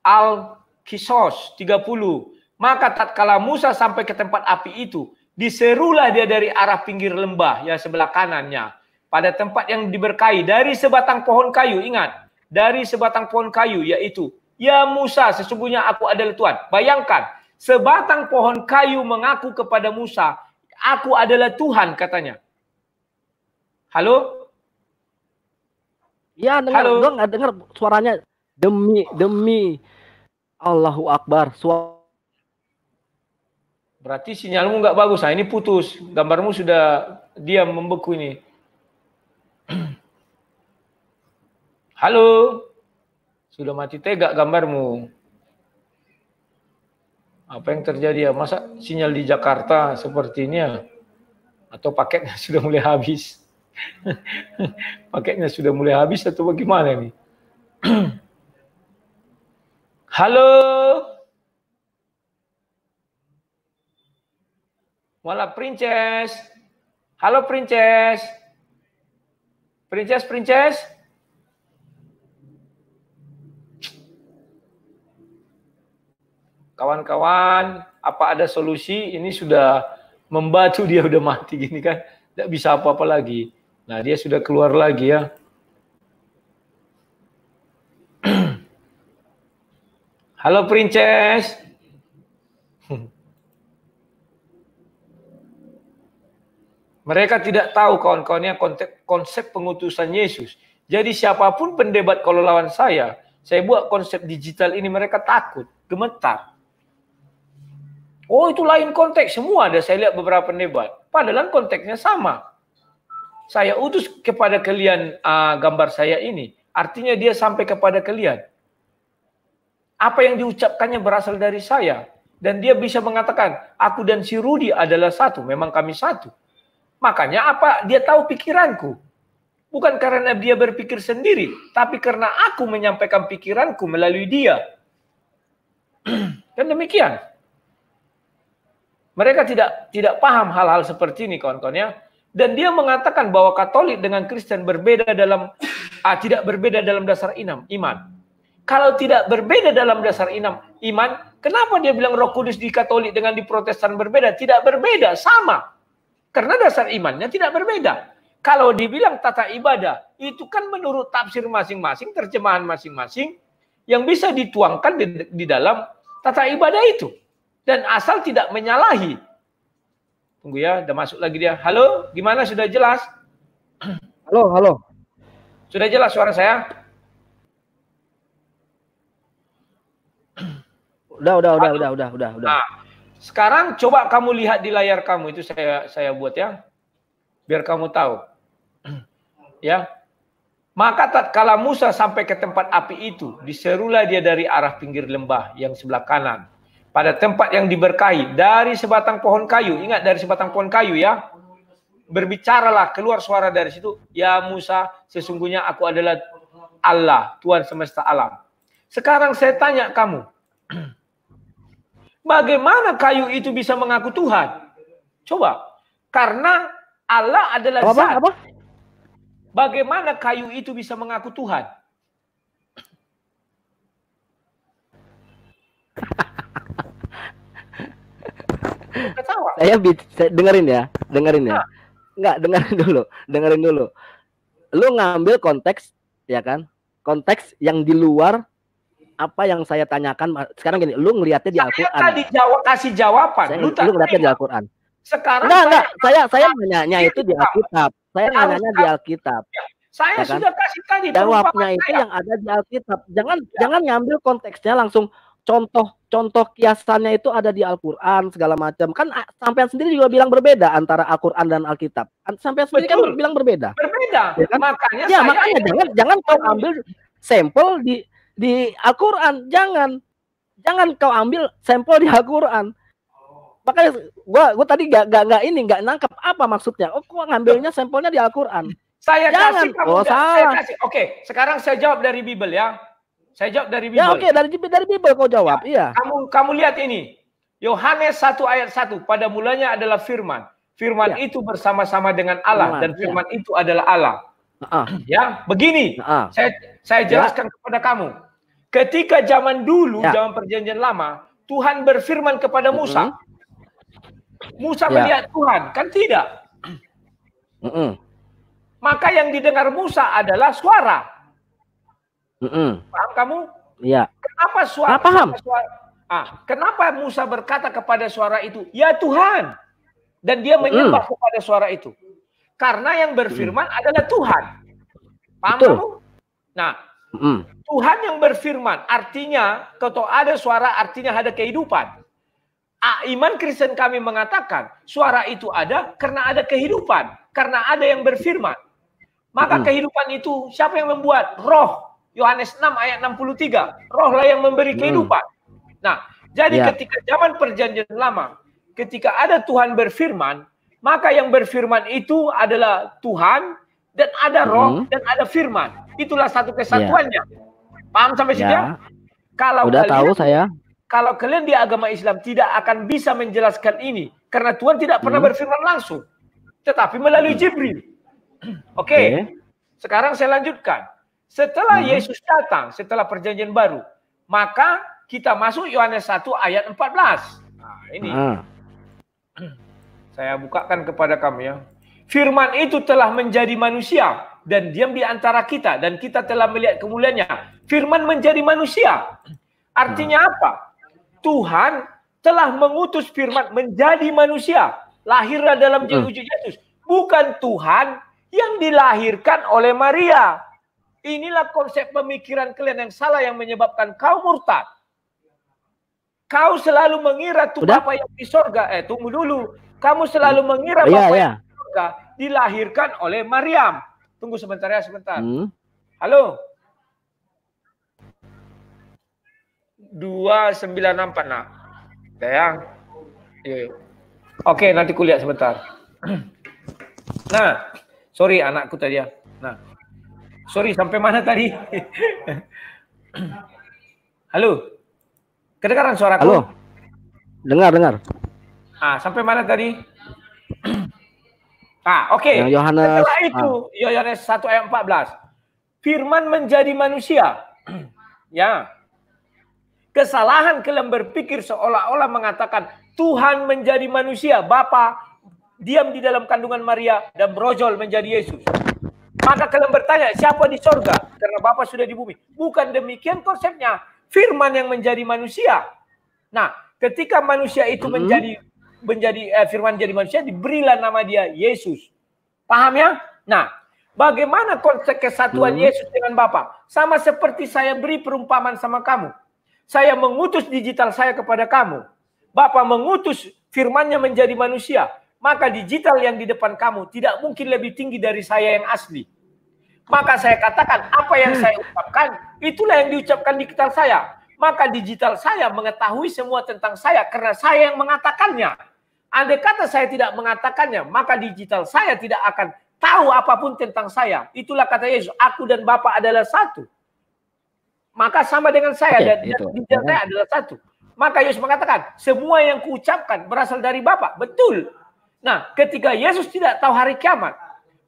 Al-Qisas 30. Maka tatkala Musa sampai ke tempat api itu, diserulah dia dari arah pinggir lembah, ya sebelah kanannya. Pada tempat yang diberkahi dari sebatang pohon kayu, ingat, dari sebatang pohon kayu, yaitu, ya Musa, sesungguhnya aku adalah Tuhan. Bayangkan, sebatang pohon kayu mengaku kepada Musa, aku adalah Tuhan, katanya. Halo? Ya, dengar. Gue nggak dengar suaranya. Demi Allahu Akbar. Berarti sinyalmu nggak bagus. Nah, ini putus. Gambarmu sudah diam membeku ini. Halo, sudah mati tegak gambarmu. Apa yang terjadi ya? Masa sinyal di Jakarta seperti ini ya? Atau paketnya sudah mulai habis? Paketnya sudah mulai habis atau bagaimana nih? Halo, Mualaf Princess. Halo Princess. Princess. Kawan-kawan, apa ada solusi? Ini sudah membatu, dia udah mati gini kan. Tidak bisa apa-apa lagi. Nah, dia sudah keluar lagi ya. Halo Princess. Mereka tidak tahu kawan-kawannya konsep pengutusan Yesus. Jadi siapapun pendebat kalau lawan saya buat konsep digital ini, mereka takut, gemetar. Oh, itu lain konteks semua. Ada saya lihat beberapa pendebat. Padahal konteksnya sama. Saya utus kepada kalian gambar saya ini. Artinya dia sampai kepada kalian. Apa yang diucapkannya berasal dari saya. Dan dia bisa mengatakan, aku dan si Rudi adalah satu. Memang kami satu. Makanya apa? Dia tahu pikiranku. Bukan karena dia berpikir sendiri. Tapi karena aku menyampaikan pikiranku melalui dia. Dan demikian. Mereka tidak paham hal-hal seperti ini kawan-kawannya. Dan dia mengatakan bahwa Katolik dengan Kristen berbeda dalam tidak berbeda dalam dasar iman. Kalau tidak berbeda dalam dasar iman, kenapa dia bilang Roh Kudus di Katolik dengan di Protestan berbeda? Tidak berbeda, sama. Karena dasar imannya tidak berbeda. Kalau dibilang tata ibadah, itu kan menurut tafsir masing-masing, terjemahan masing-masing, yang bisa dituangkan di dalam tata ibadah itu. Dan asal tidak menyalahi. Tunggu ya, udah masuk lagi dia. Halo, gimana? Sudah jelas? Halo, halo. Sudah jelas suara saya? Udah. Nah, sekarang coba kamu lihat di layar kamu, itu saya buat ya. Biar kamu tahu. Ya. Maka tatkala Musa sampai ke tempat api itu, diserulah dia dari arah pinggir lembah yang sebelah kanan. Pada tempat yang diberkahi, dari sebatang pohon kayu. Ingat, dari sebatang pohon kayu ya. Berbicaralah, keluar suara dari situ. Ya Musa, sesungguhnya aku adalah Allah, Tuhan semesta alam. Sekarang saya tanya kamu. Bagaimana kayu itu bisa mengaku Tuhan? Coba. Karena Allah adalah zat. Apa? Bagaimana kayu itu bisa mengaku Tuhan? Ketawa. Saya dengerin ya. Enggak, dengerin dulu. Lu ngambil konteks, ya kan? Konteks yang di luar apa yang saya tanyakan. Sekarang gini, lu ngelihatnya di Al-Qur'an. Saya tadi kasih jawaban. Lu ngelihatnya di Al-Qur'an. Sekarang saya nanya itu di Alkitab. Saya nanya di Alkitab. Saya sudah kasih tadi jawabnya itu yang ada di Alkitab. Jangan ngambil konteksnya langsung contoh kiasannya itu ada di Al-Qur'an segala macam. Kan sampean sendiri juga bilang berbeda antara Al-Qur'an dan Alkitab. Sampean sendiri kan bilang berbeda. Berbeda. Ya kan? Makanya jangan kau ambil sampel di Al-Qur'an. Jangan kau ambil sampel di Al-Qur'an. Makanya gua tadi nggak nangkep apa maksudnya. Oh, kok ngambilnya sampelnya di Al-Qur'an? Saya kasih kamu. Saya kasih. Oke, sekarang saya jawab dari Bible ya. Saya jawab dari Bible. Ya oke, dari Bible kau jawab. Ya, iya. Kamu lihat ini. Yohanes 1 ayat 1. Pada mulanya adalah firman. Firman itu bersama-sama dengan Allah dan firman itu adalah Allah. Ya, begini. Saya jelaskan kepada kamu. Ketika zaman dulu, zaman perjanjian lama, Tuhan berfirman kepada Musa. Musa melihat Tuhan, kan tidak? Maka yang didengar Musa adalah suara. Paham kamu? Iya. Kenapa suara? Paham. Kenapa Musa berkata kepada suara itu, ya Tuhan? Dan dia menyembah kepada suara itu. Karena yang berfirman adalah Tuhan. Paham kamu? Nah, Tuhan yang berfirman, artinya kalau ada suara artinya ada kehidupan. Iman Kristen kami mengatakan suara itu ada karena ada kehidupan, karena ada yang berfirman. Maka kehidupan itu siapa yang membuat? Roh. Yohanes 6 ayat 63. Rohlah yang memberi kehidupan. Nah, jadi ketika zaman perjanjian lama, ketika ada Tuhan berfirman, maka yang berfirman itu adalah Tuhan dan ada roh dan ada firman. Itulah satu kesatuannya. Paham sampai situ ya? Kalau udah tahu saya. Kalau kalian di agama Islam tidak akan bisa menjelaskan ini karena Tuhan tidak pernah berfirman langsung, tetapi melalui Jibril. Oke. Sekarang saya lanjutkan. Setelah Yesus datang, setelah perjanjian baru, maka kita masuk Yohanes 1 ayat 14. Nah, ini. Saya bukakan kepada kamu ya. Firman itu telah menjadi manusia dan diam di antara kita dan kita telah melihat kemuliaannya. Firman menjadi manusia. Artinya apa? Tuhan telah mengutus firman menjadi manusia. Lahirlah dalam wujud Yesus. Bukan Tuhan yang dilahirkan oleh Maria. Inilah konsep pemikiran kalian yang salah yang menyebabkan kau murtad. Kau selalu mengira tuh Bapa yang di sorga. Tunggu dulu. Kamu selalu mengira Bapa yang di sorga dilahirkan oleh Maryam. Tunggu sebentar ya, sebentar. Halo. 294 nak. Ya. Oke, nanti kulihat sebentar. Nah, sorry anakku tadi ya. Nah. Sorry, sampai mana tadi? Halo. Kedengaran suaraku? Halo. Dengar. Sampai mana tadi? Oke. Yohanes. Setelah itu, Yohanes 1 ayat 14. Firman menjadi manusia. Ya. Kesalahan kalian berpikir seolah-olah mengatakan Tuhan menjadi manusia, Bapa diam di dalam kandungan Maria dan brojol menjadi Yesus. Maka kalian bertanya, siapa di sorga? Karena Bapa sudah di bumi. Bukan demikian konsepnya. Firman yang menjadi manusia. Nah, ketika manusia itu menjadi firman jadi manusia, diberilah nama dia Yesus. Paham ya? Nah, bagaimana konsep kesatuan Yesus dengan Bapa? Sama seperti saya beri perumpamaan sama kamu. Saya mengutus digital saya kepada kamu. Bapa mengutus firman-Nya menjadi manusia. Maka digital yang di depan kamu tidak mungkin lebih tinggi dari saya yang asli. Maka saya katakan, apa yang saya ucapkan, itulah yang diucapkan digital saya. Maka digital saya mengetahui semua tentang saya karena saya yang mengatakannya. Andai kata saya tidak mengatakannya, maka digital saya tidak akan tahu apapun tentang saya. Itulah kata Yesus, aku dan Bapa adalah satu. Maka sama dengan saya dan digital saya adalah satu. Maka Yesus mengatakan, semua yang kuucapkan berasal dari Bapa. Betul. Nah, ketika Yesus tidak tahu hari kiamat,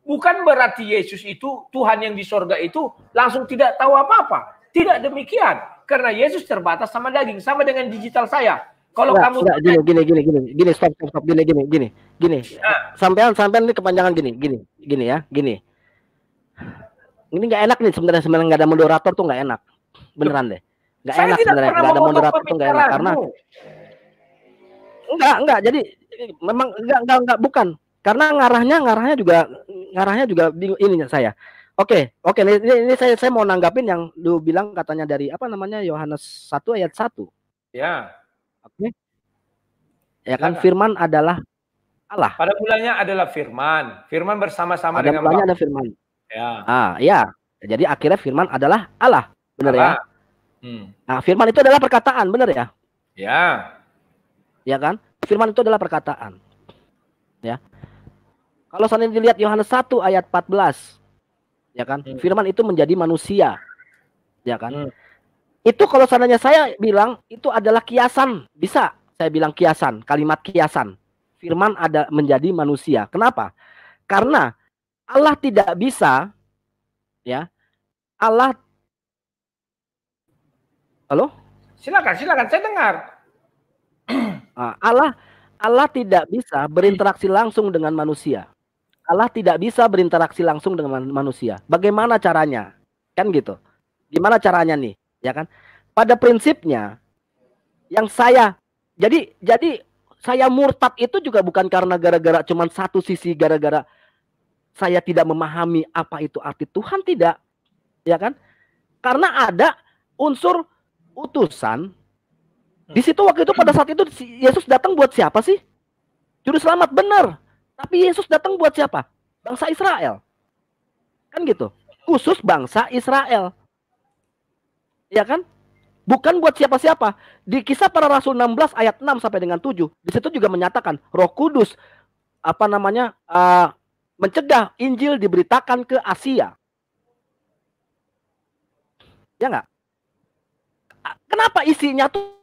bukan berarti Yesus itu, Tuhan yang di sorga itu, langsung tidak tahu apa-apa. Tidak demikian. Karena Yesus terbatas sama daging. Sama dengan digital saya. Kalau kamu... Gini, stop, gini. Sampean ini kepanjangan gini ya. Ini nggak enak nih sebenarnya nggak ada moderator tuh nggak enak. Beneran deh. Nggak enak sebenarnya, nggak ada moderator tuh nggak enak. Karena... Enggak, jadi memang enggak bukan. Karena ngarahnya juga bingung ininya saya. Oke, ini saya mau nanggapin yang lu bilang katanya dari apa namanya Yohanes 1 ayat 1. Ya. Oke. Ya kan, firman adalah Allah. Pada mulanya adalah firman. Firman bersama-sama dengan Bapa. Pada mulanya ada firman. Ya. Ya. Jadi akhirnya firman adalah Allah. Benar ya? Nah, firman itu adalah perkataan, benar ya? Ya. Ya kan? Firman itu adalah perkataan. Ya. Kalau seandainya dilihat Yohanes 1 ayat 14, ya kan? Firman itu menjadi manusia. Ya kan? Itu kalau seandainya saya bilang itu adalah kiasan, bisa saya bilang kiasan, kalimat kiasan. Firman ada menjadi manusia. Kenapa? Karena Allah tidak bisa, ya. Allah, halo? Silakan, saya dengar. Allah tidak bisa berinteraksi langsung dengan manusia. Allah tidak bisa berinteraksi langsung dengan manusia. Bagaimana caranya? Kan gitu. Gimana caranya nih? Ya kan? Pada prinsipnya yang jadi saya murtad itu juga bukan karena gara-gara cuman satu sisi, gara-gara saya tidak memahami apa itu arti Tuhan, tidak. Ya kan? Karena ada unsur utusan. Di situ waktu itu pada saat itu Yesus datang buat siapa sih? Juru selamat, benar. Tapi Yesus datang buat siapa? Bangsa Israel. Kan gitu. Khusus bangsa Israel. Ya kan? Bukan buat siapa-siapa. Di Kisah Para Rasul 16 ayat 6 sampai dengan 7, di situ juga menyatakan Roh Kudus mencegah Injil diberitakan ke Asia. Ya enggak? Kenapa isinya tuh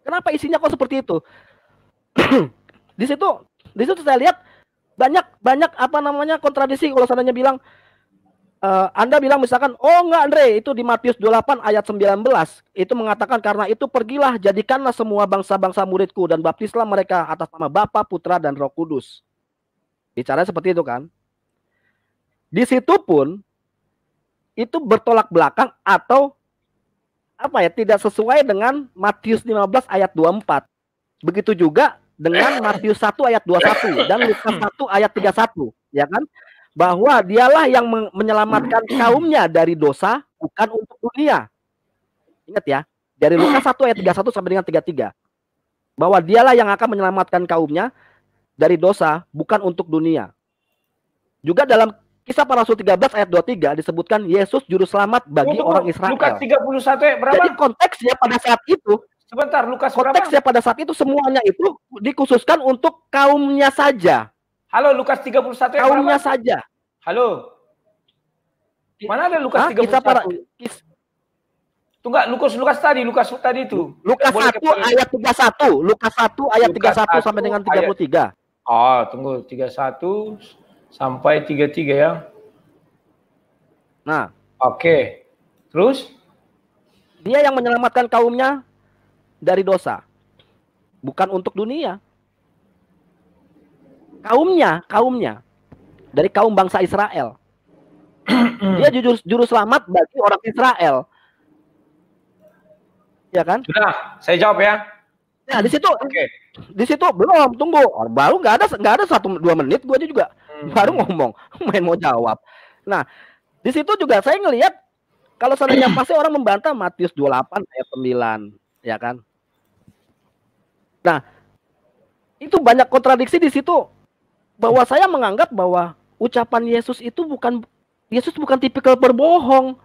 kenapa isinya kok seperti itu? Di situ saya lihat banyak kontradiksi. Kalau seandainya bilang Anda bilang misalkan, oh enggak Andre, itu di Matius 28 ayat 19 itu mengatakan, karena itu pergilah, jadikanlah semua bangsa-bangsa muridku dan baptislah mereka atas nama Bapa, Putra dan Roh Kudus. Bicara seperti itu kan? Di situ pun itu bertolak belakang atau tidak sesuai dengan Matius 15 ayat 24. Begitu juga dengan Matius 1 ayat 21 dan Lukas 1 ayat 31, ya kan? Bahwa dialah yang menyelamatkan kaumnya dari dosa, bukan untuk dunia. Ingat ya, dari Lukas 1 ayat 31 sampai dengan 33. Bahwa dialah yang akan menyelamatkan kaumnya dari dosa, bukan untuk dunia. Juga dalam Kisah Para Rasul 13 ayat 23 disebutkan Yesus juru selamat bagi orang Israel. Lukas 31 ayat berapa? Jadi konteksnya pada saat itu, sebentar, Lukas konteksnya pada saat itu semuanya itu dikhususkan untuk kaumnya saja. Halo, Lukas 31 ayat kaumnya berapa? Saja. Halo. Mana ada Lukas 31? Tunggu, Lukas tadi itu. Lukas 1 ayat 31. Lukas 1 ayat 31 sampai dengan 33. Oh, tunggu, 31 sampai 33 ya. Nah, oke. Terus dia yang menyelamatkan kaumnya dari dosa, bukan untuk dunia. Kaumnya dari kaum bangsa Israel. Dia juru selamat bagi orang Israel. ya kan? Sudah, saya jawab ya. Nah, di situ, di situ belum, tunggu, baru nggak ada 1-2 menit, gue juga baru ngomong, main mau jawab. Nah, di situ juga saya ngelihat kalau seandainya pasti orang membantah Matius 28 ayat 9, ya kan? Nah, itu banyak kontradiksi di situ, bahwa saya menganggap bahwa ucapan Yesus itu bukan tipikal berbohong.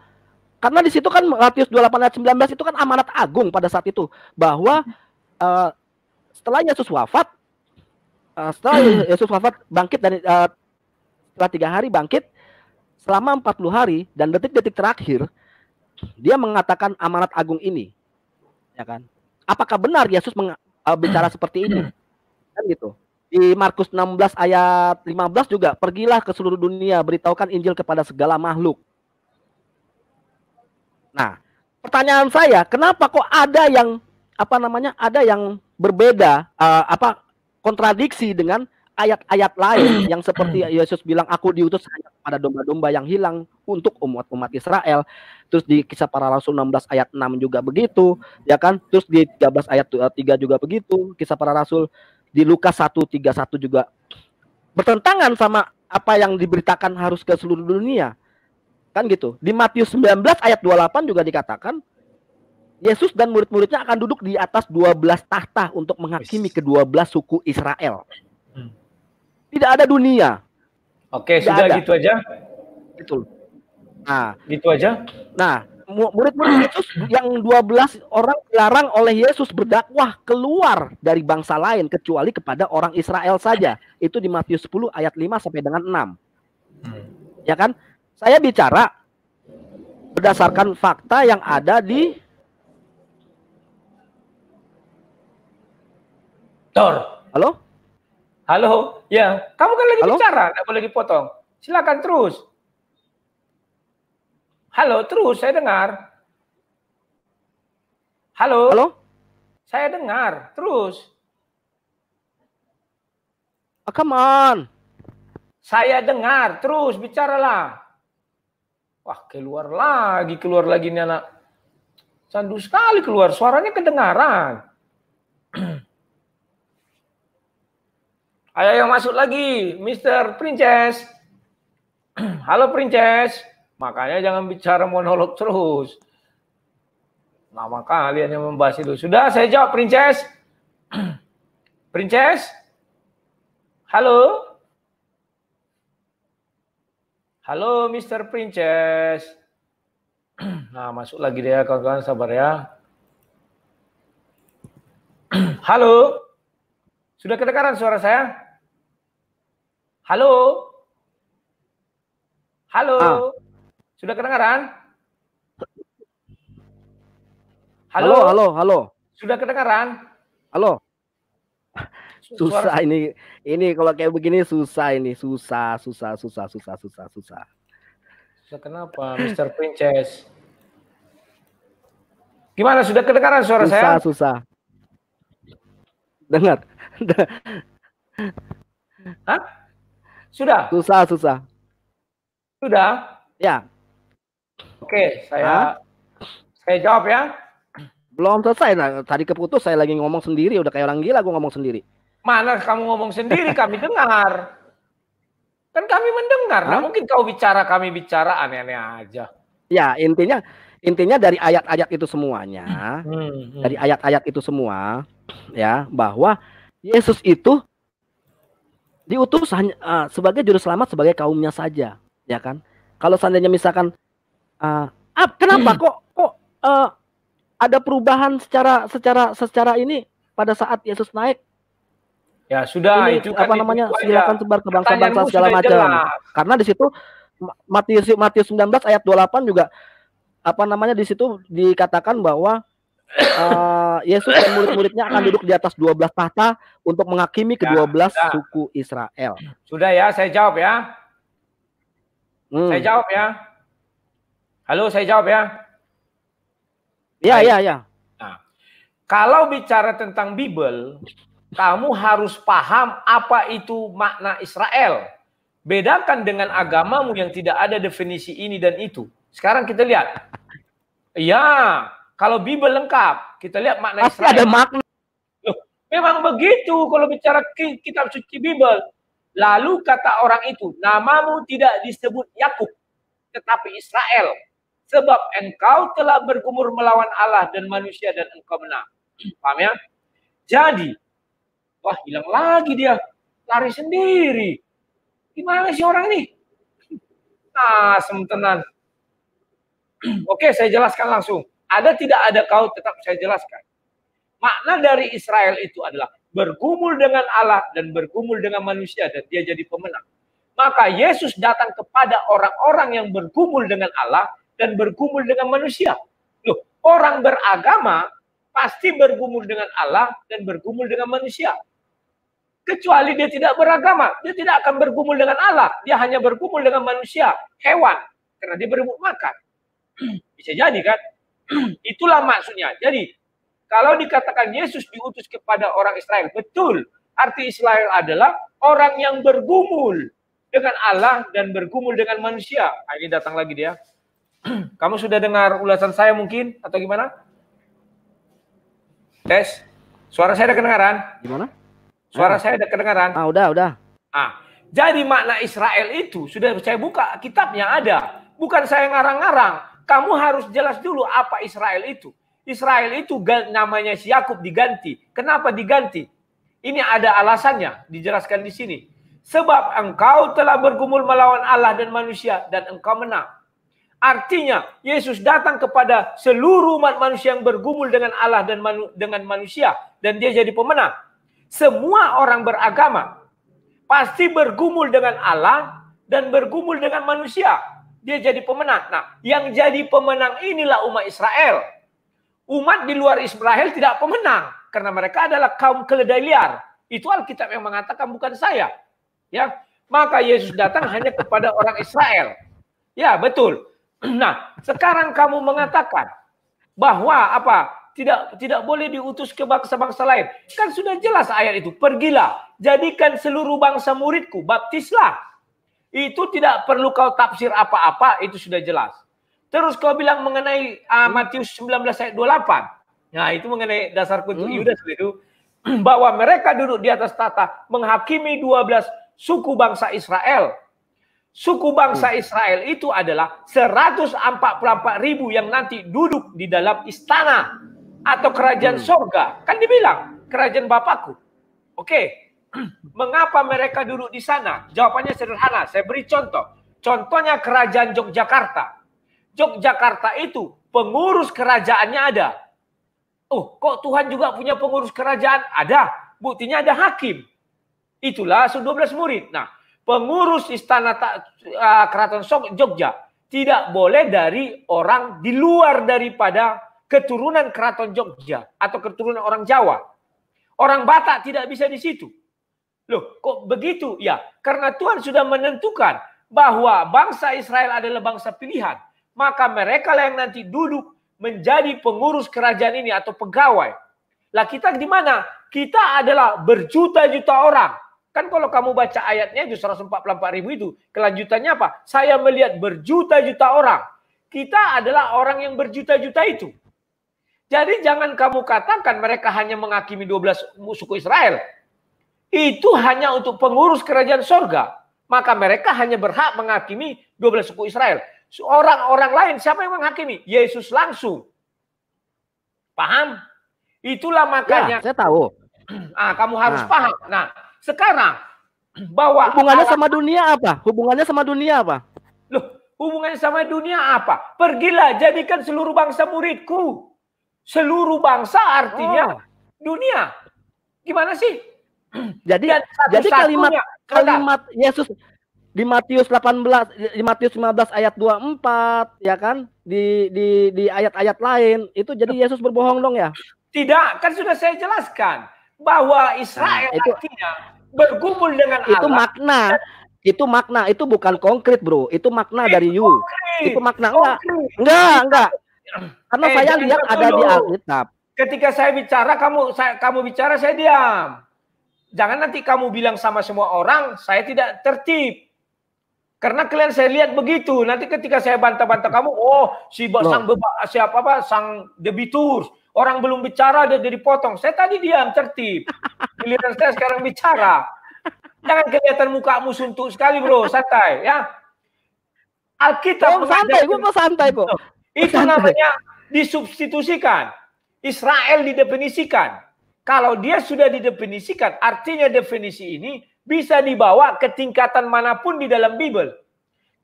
Karena di situ kan Matius 28 ayat 19 itu kan amanat agung pada saat itu, bahwa setelah Yesus wafat, bangkit dari setelah 3 hari bangkit, selama 40 hari dan detik-detik terakhir dia mengatakan amanat agung ini, ya kan? Apakah benar Yesus bicara seperti ini? Kan gitu. Di Markus 16 ayat 15 juga, pergilah ke seluruh dunia, beritahukan Injil kepada segala makhluk. Nah, pertanyaan saya, kenapa kok ada yang ada yang berbeda, kontradiksi dengan ayat-ayat lain yang seperti Yesus bilang, aku diutus hanya kepada domba-domba yang hilang untuk umat Israel. Terus di Kisah Para Rasul 16 ayat 6 juga begitu, ya kan? Terus di 13 ayat 3 juga begitu, Kisah Para Rasul. Di Lukas 1:31 juga bertentangan sama apa yang diberitakan harus ke seluruh dunia. Kan gitu. Di Matius 19 ayat 28 juga dikatakan Yesus dan murid-muridnya akan duduk di atas 12 tahta untuk menghakimi ke-12 suku Israel. Tidak ada dunia. Oke, sudah gitu aja. Betul. Nah, gitu aja. Nah, murid-murid Yesus yang 12 orang dilarang oleh Yesus berdakwah keluar dari bangsa lain kecuali kepada orang Israel saja. Itu di Matius 10 ayat 5 sampai dengan 6. Ya kan? Saya bicara berdasarkan fakta yang ada di Halo? Halo? Ya, kamu kan lagi bicara, nggak boleh dipotong. Silakan terus. Halo, terus, saya dengar. Halo? Halo? Saya dengar, terus. Come on. Saya dengar, terus, bicaralah. Wah, keluar lagi nih anak. Candu sekali keluar, suaranya kedengaran. Ayo yang masuk lagi, Mr. Princess. Halo Princess. Makanya jangan bicara monolog terus. Lama kalian yang membahas itu. Sudah, saya jawab Princess. Princess? Halo? Halo Mr. Princess. Nah, masuk lagi dia, kawan-kawan, sabar ya. Halo? Sudah kedengaran suara saya? Halo? Halo? Sudah kedengaran? Halo. Sudah kedengaran? Halo. Susah ini kalau kayak begini susah ini, susah. Kenapa, Mr. Princess? Gimana, sudah kedengaran suara saya? Susah. Dengar. Hah? Sudah? Susah. Sudah? Ya. Oke, saya jawab ya. Belum selesai, nah, tadi keputus, saya lagi ngomong sendiri, udah kayak orang gila gue ngomong sendiri. Mana kamu ngomong sendiri, kami dengar. Kan kami mendengar, nah mungkin kau bicara, kami bicara, aneh-aneh aja. Ya, intinya dari ayat-ayat itu semuanya, dari ayat-ayat itu semua, ya, bahwa Yesus itu diutus hanya sebagai juru selamat sebagai kaumnya saja, ya kan? Kalau seandainya misalkan, kenapa kok ada perubahan secara ini pada saat Yesus naik? Ya sudah, ini, itu kan silakan sebar ke bangsa-bangsa segala macam. Karena di situ Matius 19 ayat 28 juga di situ dikatakan bahwa Yesus dan murid-muridnya akan duduk di atas 12 tahta untuk menghakimi ke-12 suku Israel. Sudah ya, saya jawab ya. Saya jawab ya. Halo, saya jawab ya. Iya. Nah, kalau bicara tentang Bible, kamu harus paham apa itu makna Israel. Bedakan dengan agamamu yang tidak ada definisi ini dan itu. Sekarang kita lihat. Iya, kalau Bible lengkap. Kita lihat makna Pasti Israel. ada makna. Loh, memang begitu kalau bicara kitab suci Bible. Lalu kata orang itu, namamu tidak disebut Yakub, tetapi Israel. Sebab engkau telah bergumul melawan Allah dan manusia dan engkau menang. Paham ya? Jadi, wah hilang lagi dia. Lari sendiri. Gimana sih orang ini? Nah, sementenan. Oke, saya jelaskan langsung. Ada tidak ada kau tetap saya jelaskan. Makna dari Israel itu adalah bergumul dengan Allah dan bergumul dengan manusia dan dia jadi pemenang. Maka Yesus datang kepada orang-orang yang bergumul dengan Allah dan bergumul dengan manusia. Loh, orang beragama pasti bergumul dengan Allah dan bergumul dengan manusia. Kecuali dia tidak beragama, dia tidak akan bergumul dengan Allah. Dia hanya bergumul dengan manusia, hewan, karena dia berebut makan. Bisa jadi kan? Itulah maksudnya. Jadi, kalau dikatakan Yesus diutus kepada orang Israel, betul. Arti Israel adalah orang yang bergumul dengan Allah dan bergumul dengan manusia. Nah, ini datang lagi dia. Kamu sudah dengar ulasan saya mungkin? Atau gimana? Tes. Suara saya ada kedengaran? Gimana? Suara saya ada kedengaran? Ah, udah. Jadi makna Israel itu sudah saya buka kitabnya ada. Bukan saya ngarang-ngarang. Kamu harus jelas dulu apa Israel itu. Israel itu namanya si Yakub diganti. Kenapa diganti? Ini ada alasannya, dijelaskan di sini. Sebab engkau telah bergumul melawan Allah dan manusia dan engkau menang. Artinya Yesus datang kepada seluruh umat manusia yang bergumul dengan Allah dan dengan manusia dan dia jadi pemenang. Semua orang beragama pasti bergumul dengan Allah dan bergumul dengan manusia. Dia jadi pemenang. Nah, yang jadi pemenang inilah umat Israel. Umat di luar Israel tidak pemenang karena mereka adalah kaum keledai liar. Itu Alkitab yang mengatakan, bukan saya. Ya, maka Yesus datang hanya kepada orang Israel. Ya, betul. Nah, sekarang kamu mengatakan bahwa apa? Tidak boleh diutus ke bangsa-bangsa lain. Kan sudah jelas ayat itu. Pergilah, jadikan seluruh bangsa muridku, baptislah. Itu tidak perlu kau tafsir apa-apa, itu sudah jelas. Terus kau bilang mengenai Matius 19 ayat 28. Nah, itu mengenai dasar kuntuk Yudas itu. Bahwa mereka duduk di atas tahta menghakimi 12 suku bangsa Israel. Suku bangsa Israel itu adalah 144.000 yang nanti duduk di dalam istana atau kerajaan sorga. Kan dibilang, kerajaan Bapakku. Oke. Mengapa mereka duduk di sana? Jawabannya sederhana. Saya beri contoh. Contohnya kerajaan Yogyakarta. Yogyakarta itu pengurus kerajaannya ada. Oh, kok Tuhan juga punya pengurus kerajaan? Ada. Buktinya ada hakim. Itulah 12 murid. Nah, pengurus istana keraton Jogja tidak boleh dari orang di luar daripada keturunan keraton Jogja atau keturunan orang Jawa. Orang Batak tidak bisa di situ. Loh, kok begitu? Ya, karena Tuhan sudah menentukan bahwa bangsa Israel adalah bangsa pilihan. Maka mereka yang nanti duduk menjadi pengurus kerajaan ini atau pegawai. Lah kita di mana? Kita adalah berjuta-juta orang. Kan kalau kamu baca ayatnya itu 144.000 itu. Kelanjutannya apa? Saya melihat berjuta-juta orang. Kita adalah orang yang berjuta-juta itu. Jadi jangan kamu katakan mereka hanya menghakimi 12 suku Israel. Itu hanya untuk pengurus kerajaan sorga. Maka mereka hanya berhak menghakimi 12 suku Israel. Orang-orang lain siapa yang menghakimi? Yesus langsung. Paham? Itulah makanya. Ya, saya tahu. Kamu harus paham. Nah, sekarang bahwa hubungannya sama dunia apa? Hubungannya sama dunia apa? Loh, hubungannya sama dunia apa? Pergilah jadikan seluruh bangsa muridku. Seluruh bangsa artinya dunia. Gimana sih? Jadi kalimat Yesus di Matius 15 ayat 24 ya kan? Di ayat-ayat lain itu jadi Yesus berbohong dong ya? Tidak, kan sudah saya jelaskan bahwa Israel itu artinya bergumul dengan Allah. Itu makna, itu bukan konkret, Bro. Itu makna dari you. Itu makna enggak. Karena saya lihat ada di Alkitab. Ketika saya bicara, kamu bicara, saya diam. Jangan nanti kamu bilang sama semua orang, saya tidak tertib. Karena kalian saya lihat begitu. Nanti ketika saya bantah-bantah kamu, sang debitur, Orang belum bicara dia jadi potong. Saya tadi diam tertib. Giliran saya sekarang bicara. Jangan kelihatan mukamu suntuk sekali bro, santai ya. Alkitab santai, gue kok santai kok. Itu namanya disubstitusikan. Israel didefinisikan. Kalau dia sudah didefinisikan, artinya definisi ini bisa dibawa ke tingkatan manapun di dalam Bible.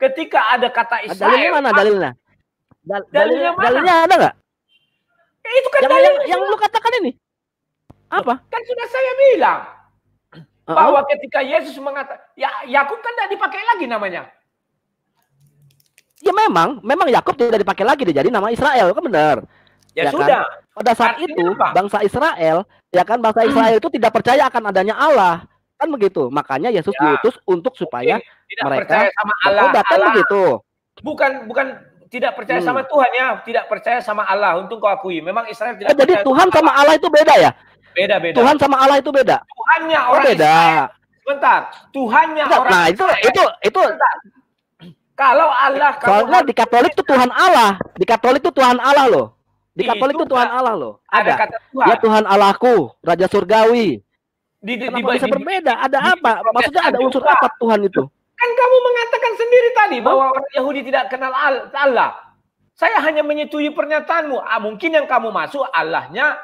Ketika ada kata Israel. Dalilnya mana dalilnya? Dalilnya ada nggak? Itu kan yang lu katakan ini. Apa? Kan sudah saya bilang. Bahwa ketika Yesus mengatakan, ya Yakub kan tidak dipakai lagi namanya. Ya memang Yakub tidak dipakai lagi, dia jadi nama Israel, kan benar. Ya sudah. Kan? Pada saat itu bangsa Israel, ya kan bangsa Israel itu tidak percaya akan adanya Allah, kan begitu. Makanya Yesus diutus untuk supaya mereka sama Allah. Kan begitu. Bukan tidak percaya sama Tuhan ya, tidak percaya sama Allah. Untuk kau akui, memang Israel tidak. Jadi Tuhan sama Allah itu beda ya? Beda. Tuhan sama Allah itu beda. Tuhannya orang beda. Israel. Sebentar, Tuhannya orang. Nah, itu. Kalau Allah, soalnya di Katolik itu Tuhan Allah. Di Katolik itu Tuhan Allah loh. Di Katolik itu Tuhan Allah loh. Ada kata Tuhan. Ya Tuhan Allahku, Raja Surgawi. Kenapa bisa berbeda? Ada apa? Maksudnya ada unsur apa Tuhan itu? Kan kamu mengatakan sendiri tadi bahwa orang Yahudi tidak kenal Allah. Saya hanya menyetujui pernyataanmu. Mungkin yang kamu masuk Allahnya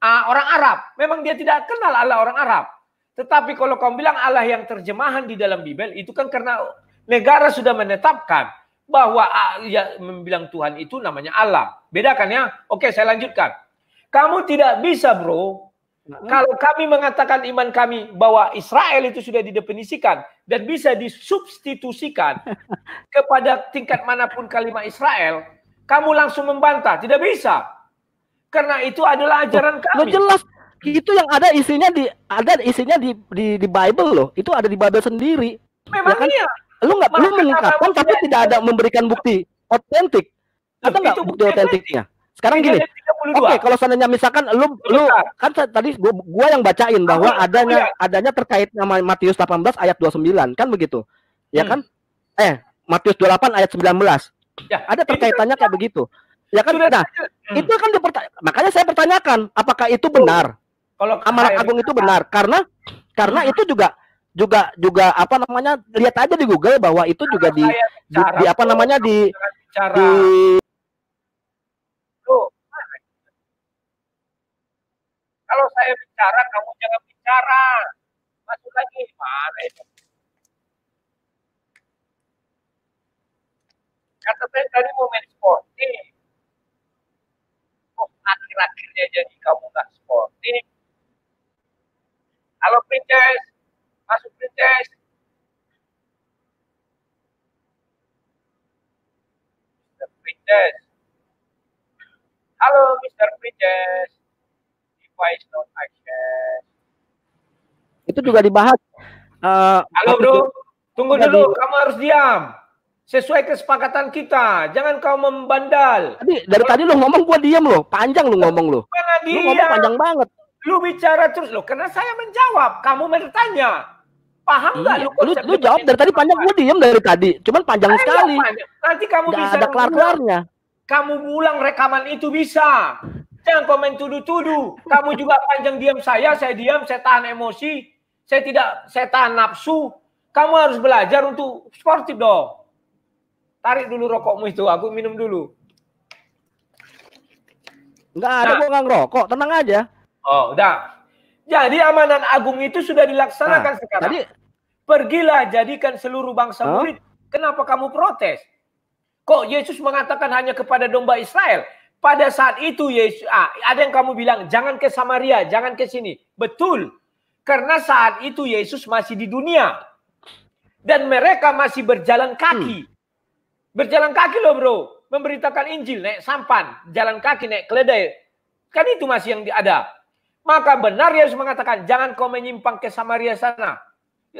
orang Arab. Memang dia tidak kenal Allah orang Arab. Tetapi kalau kamu bilang Allah yang terjemahan di dalam Bible, itu kan karena negara sudah menetapkan bahwa ya membilang Tuhan itu namanya Allah. Bedakan ya. Oke, saya lanjutkan. Kamu tidak bisa, bro. Kalau kami mengatakan iman kami bahwa Israel itu sudah didefinisikan dan bisa disubstitusikan kepada tingkat manapun kalimat Israel, kamu langsung membantah. Tidak bisa. Karena itu adalah ajaran kami. Jelas. Itu yang ada isinya di Bible loh. Itu ada di Bible sendiri. Memang ya kan? Iya. Lu mengungkapkan tapi tidak ada memberikan bukti otentik. Ada nggak bukti otentiknya? Sekarang gini. Oke, kalau seandainya misalkan lu kan tadi gua yang bacain bahwa adanya terkait nama Matius 18 ayat 29 kan begitu. Ya kan? Matius 28 ayat 19. Ya, ada terkaitannya kayak begitu. Ya kan? Nah, itu kan makanya saya pertanyakan, apakah itu benar? Kalau amanat agung itu benar karena itu juga apa namanya, lihat aja di Google bahwa itu juga di apa namanya di kalau saya bicara kamu jangan bicara, masuk lagi mana itu? Kata saya tadi mau main sporting, kok akhir-akhirnya jadi kamu nggak sporting? Halo Princess, masuk Princess. Mr. Princess. Halo Mr. Princess. Device not access. Itu juga dibahas. Halo bro, tunggu dulu. Kamu harus diam. Sesuai kesepakatan kita. Jangan kau membandal. Dari tadi lu ngomong gua diam loh. Panjang lu ngomong lu. Lu ngomong panjang banget. Lu bicara terus loh, karena saya menjawab, kamu bertanya. Paham nggak lu jawab dari tadi panjang, gua diam dari tadi. Cuman panjang sekali. Nanti kamu bisa ada kelar-kelarnya. Kamu ulang rekaman itu bisa. Jangan komen tuduh-tuduh. Kamu juga panjang diam saya diam, saya tahan emosi, saya tahan nafsu. Kamu harus belajar untuk sportif dong. Tarik dulu rokokmu itu, aku minum dulu. Enggak ada, gua nggak ngerokok, tenang aja. Oh, udah. Jadi amanat agung itu sudah dilaksanakan sekarang. Pergilah jadikan seluruh bangsa murid. Kenapa kamu protes? Kok Yesus mengatakan hanya kepada domba Israel? Pada saat itu Yesus, ada yang kamu bilang jangan ke Samaria, jangan ke sini. Betul. Karena saat itu Yesus masih di dunia. Dan mereka masih berjalan kaki. Berjalan kaki loh bro. Memberitakan Injil, naik sampan, jalan kaki, naik keledai. Kan itu masih yang ada. Maka benar Yesus mengatakan, jangan kau menyimpang ke Samaria sana.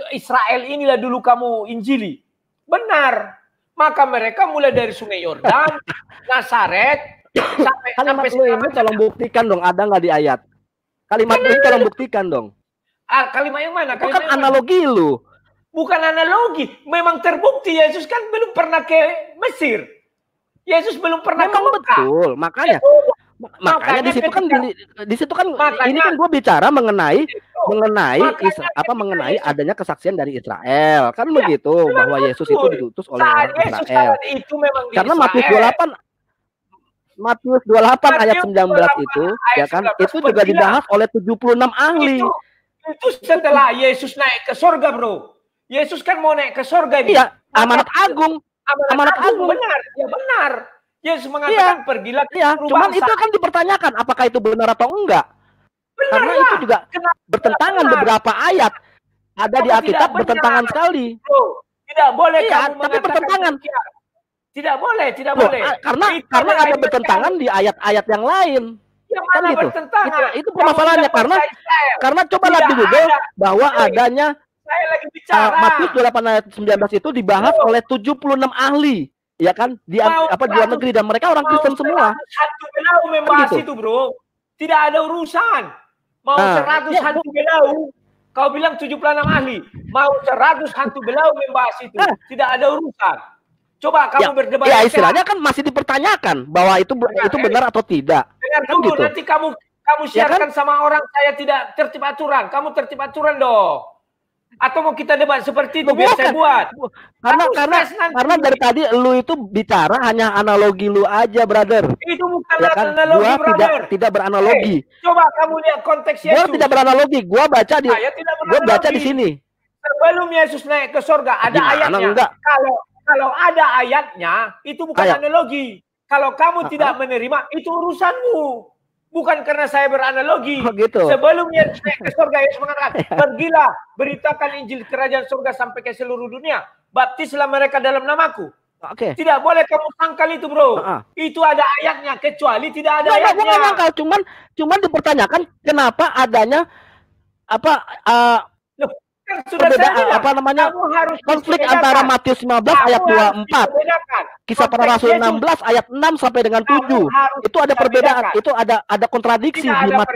Israel inilah dulu kamu Injili. Benar. Maka mereka mulai dari Sungai Yordan, Nazaret, sampai kalimat lu ini tolong buktikan dong, ada nggak di ayat? Kalimat lu ini tolong buktikan dong. Kalimat yang mana? Bukan analogi lu. Bukan analogi. Memang terbukti Yesus kan belum pernah ke Mesir. Yesus belum pernah ke Mekah. Betul. Makanya Makanya di situ kan ini kan gue bicara mengenai mengenai adanya kesaksian dari Israel kan begitu, bahwa Yesus itu diutus oleh orang Israel. Itu memang karena Matius 28 ayat 19 itu ya kan itu juga dibahas oleh 76 ahli. Itu setelah Yesus naik ke surga, bro. Yesus kan mau naik ke surga ini. Iya, amanat agung. Benar, ya benar. Yesus mengatakan pergilah ke seluruh cuman bangsa. itu kan dipertanyakan apakah itu benar atau enggak. Benar karena lah. Itu juga bertentangan beberapa ayat. Ada di Alkitab bertentangan sekali. Bro, tidak boleh kamu tapi bertentangan. Tidak boleh. Karena ada bertentangan di ayat-ayat yang lain. Yang mana kan gitu. bertentangan? Itu permasalahannya karena coba lihat di Google bahwa adanya saya lagi bicara. Matius 28 ayat 19 itu dibahas oleh 76 ahli, ya kan? Di luar negeri, dan mereka orang Kristen semua. Hantu belau membahas itu, bro. Tidak ada urusan. Mau 100 hantu belau, kau bilang 76 ahli. Mau 100 hantu belau membahas itu. Tidak ada urusan. Coba kamu berdebat. Ya istilahnya kan masih dipertanyakan bahwa itu benar atau tidak. Dengar dulu, gitu. Nanti kamu siarkan sama orang saya tidak tertib aturan. Kamu tertib aturan dong. Atau mau kita debat seperti itu biar saya buat. Karena dari tadi lu itu bicara hanya analogi lu aja, brother. Itu bukan analogi, brother. Tidak beranalogi. Coba kamu lihat konteks Yesus. Gua tidak beranalogi. Gua baca di sini. Sebelum Yesus naik ke surga ada ayatnya. Kalau ada ayatnya itu bukan analogi. Kalau kamu tidak menerima itu urusanmu. Bukan karena saya beranalogi. Gitu. Sebelum Yesus naik ke surga, Yesus mengatakan, pergilah, beritakan Injil kerajaan surga sampai ke seluruh dunia. Baptislah mereka dalam namaku. Tidak boleh kamu sangkal itu, bro. Itu ada ayatnya, kecuali tidak ada ayatnya. Bukan sangkal, cuman dipertanyakan kenapa adanya konflik antara Matius 15 ayat 24, Kisah Para Rasul 16 ayat 6 sampai dengan 7. Itu ada perbedaan, itu ada kontradiksi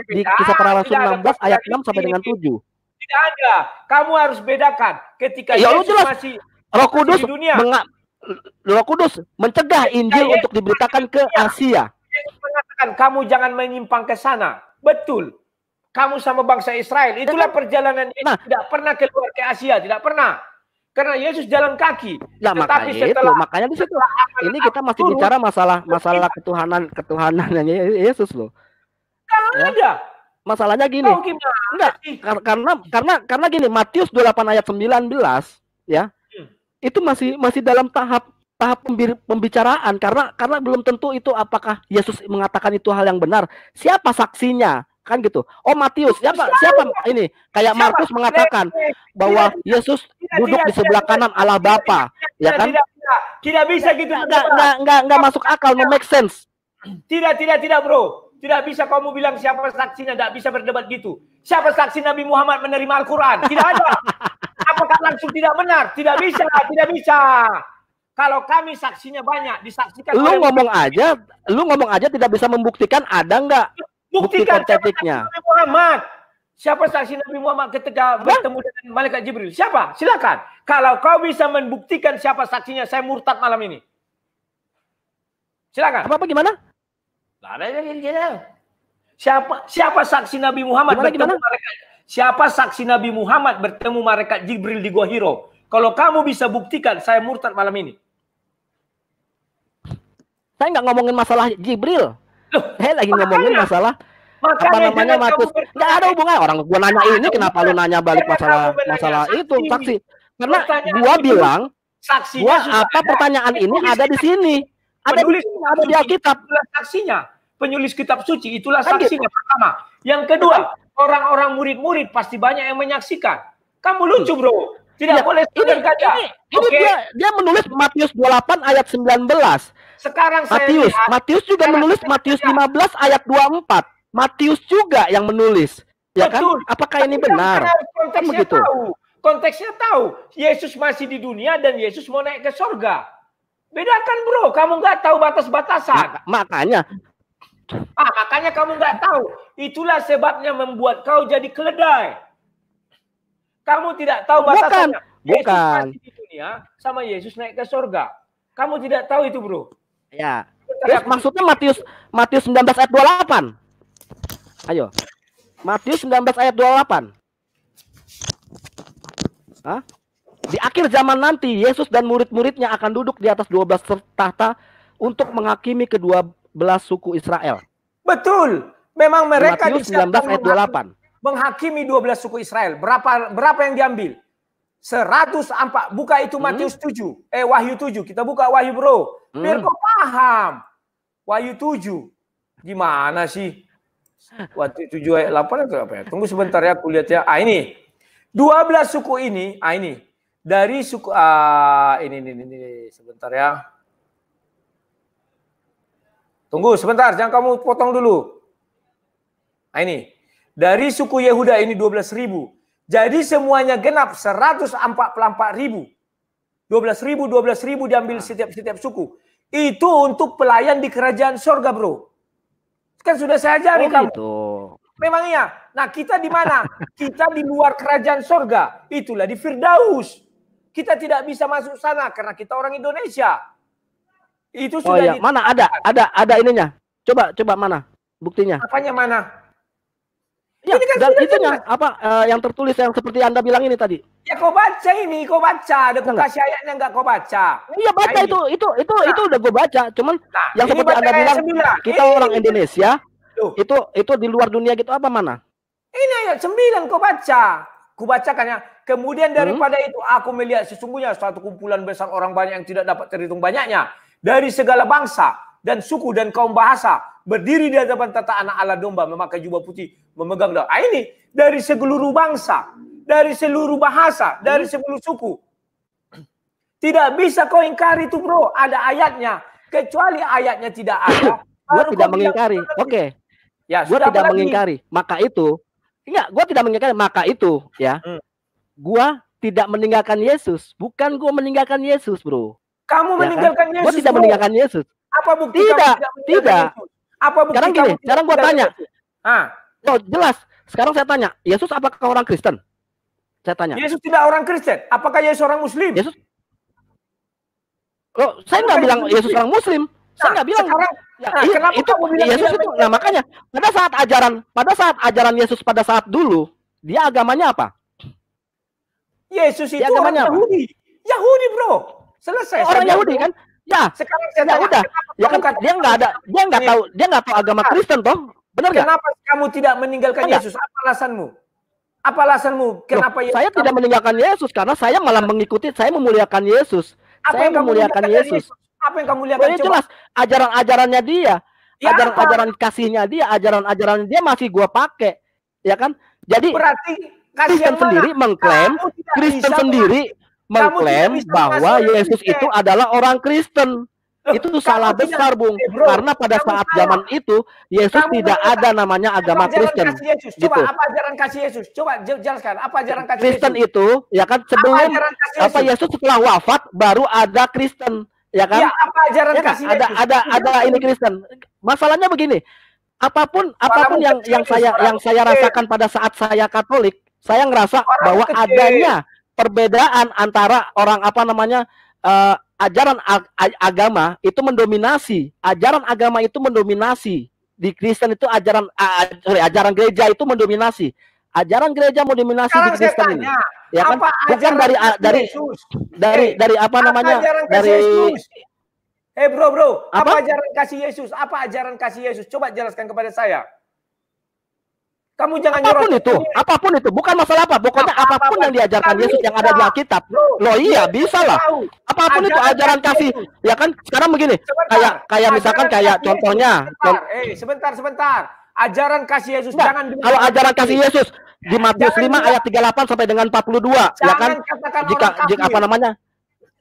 di Kisah Para Rasul 16 ayat 6 sampai dengan 7. Tidak ada. Kamu harus bedakan ketika Yesus masih di dunia. Roh Kudus mencegah Injil untuk diberitakan ke Asia. Yesus mengatakan kamu jangan menyimpang ke sana. Betul. Kamu sama bangsa Israel, itulah perjalanan Yesus. Tidak pernah keluar ke Asia, tidak pernah. Karena Yesus jalan kaki. Makanya di situ. Ini kita masih bicara masalah ketuhanannya Yesus loh. Ada. Masalahnya gini. Enggak, karena gini, Matius 28 ayat 19 ya. Itu masih dalam tahap pembicaraan karena belum tentu itu apakah Yesus mengatakan itu hal yang benar. Siapa saksinya? Kan gitu. Oh, Matius, siapa ini? Kayak Markus mengatakan bahwa Yesus duduk di sebelah kanan Allah Bapa, ya kan? Tidak bisa gitu. Enggak masuk akal, no make sense. Tidak, bro. Tidak bisa kamu bilang siapa saksinya, tidak bisa berdebat gitu. Siapa saksi Nabi Muhammad menerima Al-Quran? Tidak ada. Apakah langsung tidak benar? Tidak bisa. Kalau kami saksinya banyak, disaksikan. Lu ngomong aja tidak bisa membuktikan ada enggak? Buktikan Nabi Muhammad. Siapa saksi Nabi Muhammad ketika bertemu dengan malaikat Jibril? Siapa? Silakan. Kalau kau bisa membuktikan siapa saksinya, saya murtad malam ini. Silakan. Apa gimana? Siapa saksi Nabi Muhammad bertemu malaikat? Siapa saksi Nabi Muhammad bertemu malaikat Jibril di Gua Hiro? Kalau kamu bisa buktikan, saya murtad malam ini. Saya nggak ngomongin masalah Jibril. Saya lagi ngomongin masalah Matius. Nggak ada hubungan. Orang gua nanya ini, kenapa lu nanya balik masalah itu saksi? Karena gua bilang, pertanyaan ini ada di sini. Ada di Alkitab. Saksinya, penulis kitab suci itulah saksinya pertama. Yang kedua, orang-orang murid-murid pasti banyak yang menyaksikan. Kamu lucu, bro. Tidak boleh ini dia menulis Matius 28 ayat 19. Sekarang Matius juga menulis Matius 15 ayat 24. Matius juga yang menulis. Ya kan? Apakah ini benar? Kan begitu. Konteksnya tahu. Yesus masih di dunia dan Yesus mau naik ke surga. Bedakan, bro. Kamu nggak tahu batas-batasan. Makanya kamu nggak tahu. Itulah sebabnya membuat kau jadi keledai. Kamu tidak tahu batasannya. Yesus masih di dunia sama Yesus naik ke surga. Kamu tidak tahu itu, bro. Ya, Terus maksudnya Matius 19 ayat 28. Ayo. Matius 19 ayat 28. Hah? Di akhir zaman nanti Yesus dan murid-muridnya akan duduk di atas 12 tahta untuk menghakimi kedua belas suku Israel. Betul. Memang mereka Matius 19 ayat 28. Menghakimi 12 suku Israel. Berapa yang diambil? 104. Buka itu Matius 7. Wahyu 7. Kita buka Wahyu, bro. Biar kau paham. Wahyu 7. Gimana sih? Wahyu 7 ayat 8 atau apa ya? Tunggu sebentar ya, aku lihat ya. Ini. 12 suku ini. Ini. Dari suku ini sebentar ya. Tunggu sebentar, jangan kamu potong dulu. Ini. Dari suku Yehuda ini 12.000. Jadi semuanya genap 144.000. 12.000 diambil setiap suku. Itu untuk pelayan di kerajaan sorga, bro. Kan sudah saya ajari kamu. Gitu. Memang iya. Nah, kita di mana? Kita di luar kerajaan sorga. Itulah di Firdaus. Kita tidak bisa masuk sana karena kita orang Indonesia. Itu sudah mana ada ininya. Coba mana buktinya? Apanya mana? Ya, ini kan itunya apa yang tertulis yang seperti Anda bilang ini tadi. Ya kau baca ini, kau baca. Ada kau kasih ayatnya enggak kau baca? Iya baca itu udah gue baca. Cuman yang seperti Anda bilang kita orang Indonesia itu di luar dunia gitu apa mana? Ini ayat 9 kau baca. Kubacakan ya. Kemudian daripada itu aku melihat sesungguhnya suatu kumpulan besar orang banyak yang tidak dapat terhitung banyaknya dari segala bangsa dan suku dan kaum bahasa berdiri di hadapan tata anak Allah domba memakai jubah putih memegang daun. Ini dari seluruh bangsa, dari seluruh bahasa, dari seluruh suku. Tidak bisa kau ingkari itu, bro. Ada ayatnya. Kecuali ayatnya tidak ada. Gue tidak mengingkari. Oke. Ya, gue tidak mengingkari. Maka itu gue tidak meninggalkan, maka itu ya. Gue tidak meninggalkan Yesus, bukan gue meninggalkan Yesus, bro. Kamu meninggalkan Yesus. Gue tidak meninggalkan Yesus. Apa bukti? Tidak. Apa bukti? Sekarang gini, sekarang gue tanya. Oh, jelas. Sekarang saya tanya, Yesus apakah orang Kristen? Saya tanya. Yesus tidak orang Kristen. Apakah Yesus orang Muslim? Yesus. Saya nggak bilang Yesus orang Muslim. Saya nggak bilang. Kenapa itu Yesus itu. Nah makanya pada saat ajaran Yesus pada saat dulu, dia agamanya apa? Yesus itu orang Yahudi. Yahudi, bro. Selesai. Orang Yahudi kan? Ya. Sekarang saya tanya, udah. Ya kan dia nggak tahu agama Kristen toh. Benar nggak? Kenapa kamu tidak meninggalkan Yesus? Apa alasanmu? Apa alasanmu? Kenapa Yesus? Saya tidak meninggalkan Yesus karena saya malah mengikuti, saya memuliakan Yesus. Saya memuliakan Yesus. Apa yang kamu lihat? Jelas ajaran-ajarannya dia, ajaran-ajaran kasihnya dia, ajaran-ajaran dia masih gua pakai, ya kan? Jadi berarti Kristen sendiri mengklaim, bahwa Yesus itu adalah orang Kristen. Itu salah besar, Bung. Karena pada saat zaman itu Yesus tidak ada namanya agama Kristen. Coba apa ajaran kasih Yesus? Coba jelaskan apa ajaran kasih Kristen itu, ya kan sebelum apa Yesus setelah wafat baru ada Kristen. Ya kan? Ya, apa ajaran kasih Yesus? Ada ini Kristen. Masalahnya begini. Apapun yang saya rasakan pada saat saya Katolik, saya ngerasa bahwa adanya perbedaan antara orang ajaran agama itu mendominasi. Ajaran agama itu mendominasi. Di Kristen itu ajaran gereja itu mendominasi. Ajaran gereja mendominasi di Kristen ini. Ya kan? Bukan dari apa namanya? Dari bro, apa ajaran kasih Yesus? Apa ajaran kasih Yesus? Coba jelaskan kepada saya. Kamu jangan apapun itu, bukan masalah apa. Pokoknya apapun yang diajarkan Yesus yang ada di Alkitab. Loh iya, bisa lah. Apapun itu ajaran kasih. Ya kan? Sekarang begini. Kayak misalkan kayak contohnya. Sebentar. Ajaran kasih Yesus jangan kalau ajaran kasih Yesus di Matius 5 ayat 38 sampai dengan 42 ya kan? Jika apa namanya?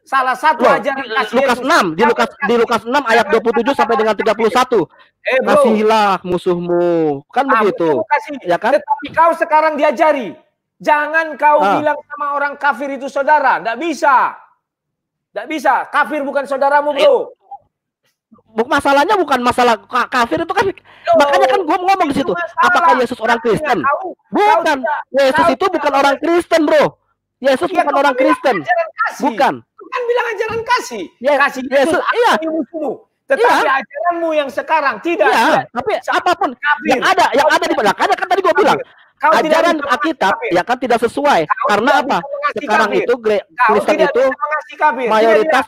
Salah satu ajaran kasih Lukas Yesus. Di Lukas 6 ayat 27 sampai dengan 31. Kasihilah musuhmu. Kan begitu. Ya kan? Tetapi kau sekarang diajari. Jangan kau bilang sama orang kafir itu saudara. Enggak bisa. Enggak bisa. Kafir bukan saudaramu, bro. Masalahnya bukan masalah kafir itu kan. Makanya kan gue ngomong di situ. Apakah Yesus orang Kristen? Bukan. Yesus itu bukan orang Kristen, bro. Yesus bukan orang Kristen. Bukan. Kan bilang ajaran kasih. Kasih Yesus. Iya. Tetapi ajaranmu yang sekarang tidak. Iya, tapi apapun yang ada di belakang, kan tadi gue bilang ajaran Alkitab ya kan tidak sesuai. Karena apa? Sekarang itu Kristen itu mayoritas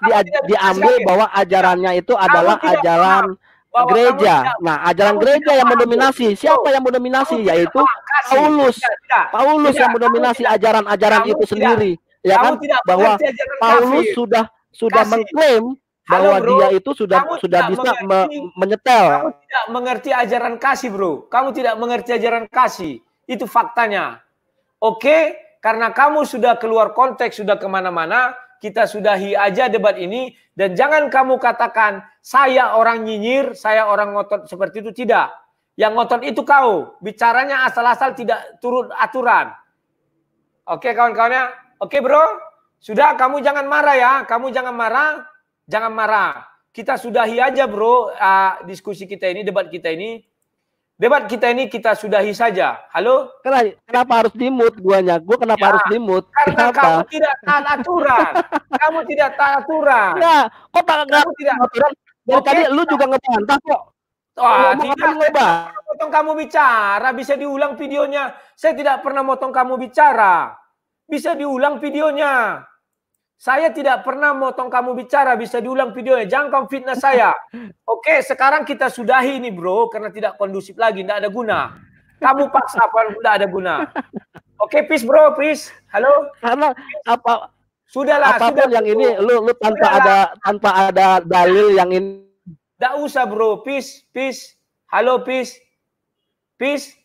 diambil bahwa ajarannya itu adalah ajaran gereja. Nah, ajaran gereja yang mendominasi. Siapa yang mendominasi? Yaitu Paulus. Paulus yang mendominasi ajaran-ajaran itu sendiri. Ya kan? Bahwa Paulus sudah mengklaim bahwa dia itu sudah bisa menyetel. Kamu tidak mengerti ajaran kasih, bro. Kamu tidak mengerti ajaran kasih. Itu faktanya. Oke, karena kamu sudah keluar konteks, sudah kemana-mana, kita sudahi aja debat ini. Dan jangan kamu katakan, saya orang nyinyir, saya orang ngotot seperti itu. Tidak. Yang ngotot itu kau. Bicaranya asal-asal tidak turut aturan. Oke, kawan-kawannya. Oke, bro. Sudah, kamu jangan marah ya. Kamu jangan marah. Jangan marah. Kita sudahi aja, bro, diskusi kita ini, debat kita ini. Debat kita ini kita sudahi saja. Halo? Kenapa harus dimut guanya? Gue kenapa harus dimut? Karena kamu tidak taat aturan. Kamu tidak taat aturan. Enggak, kok kamu tidak aturan? Dari tadi lu juga ngebantah kok. Wah, tidak potong kamu bicara, bisa diulang videonya. Saya tidak pernah motong kamu bicara. Bisa diulang videonya. Saya tidak pernah motong kamu bicara, bisa diulang videonya. Jangan kamu fitnah saya. Oke, sekarang kita sudahi ini, bro, karena tidak kondusif lagi, tidak ada guna. Kamu paksa apa tidak ada guna. Oke, peace, bro, peace. Halo? Karena apa? Sudahlah, apapun yang ini, lu tanpa ada dalil yang ini. Tidak usah, bro, peace, peace. Halo, peace, peace.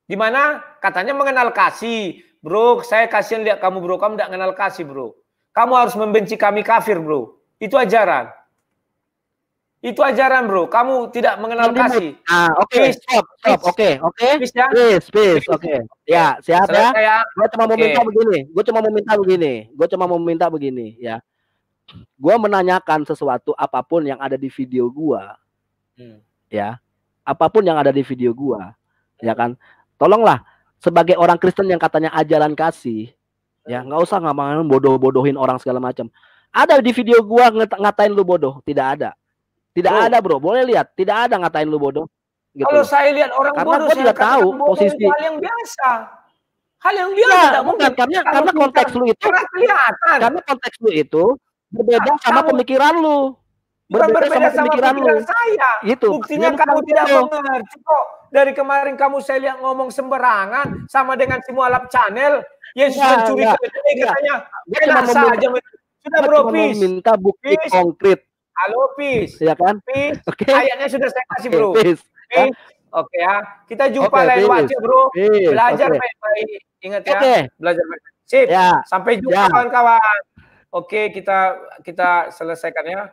Di mana? Katanya mengenal kasih, bro. Saya kasihan lihat kamu, bro. Kamu tidak mengenal kasih, bro. Kamu harus membenci kami kafir, bro. Itu ajaran. Itu ajaran, bro. Kamu tidak mengenal kasih. Oke. Stop. Oke. Please. Oke. Ya, siap ya. Gue cuma mau minta begini. Gue cuma mau minta begini, ya. Gue menanyakan sesuatu apapun yang ada di video gue. Ya. Apapun yang ada di video gue. Ya kan. Tolonglah. Sebagai orang Kristen yang katanya ajaran kasih. Ya, nggak usah ngomongin bodoh-bodohin orang segala macam. Ada di video gua ngatain lu bodoh, tidak ada. Tidak ada, bro. Boleh lihat, tidak ada ngatain lu bodoh. Gitu. Kalau saya lihat orang karena bodoh, gua tidak tahu posisi hal yang biasa. Hal yang biasa. Ya, bukan karena konteks lu itu. Karena konteks lu itu berbeda sama pemikiran lu. Berbeda sama pemikiran saya. Gitu. Buktinya kamu tidak mengerti kok. Dari kemarin kamu saya lihat ngomong sembarangan sama dengan si Mualaf Channel. Yesus mencuri katanya. Sudah, bro, peace. Minta bukti konkret. Halo, peace. Ya kan? Peace. Okay. Ayatnya sudah saya kasih, bro. Peace. Oke ya. Kita jumpa lain waktu, bro. Belajar baik-baik. Ingat ya. Belajar baik-baik. Sip. Sampai jumpa kawan-kawan. Oke, kita selesaikan ya.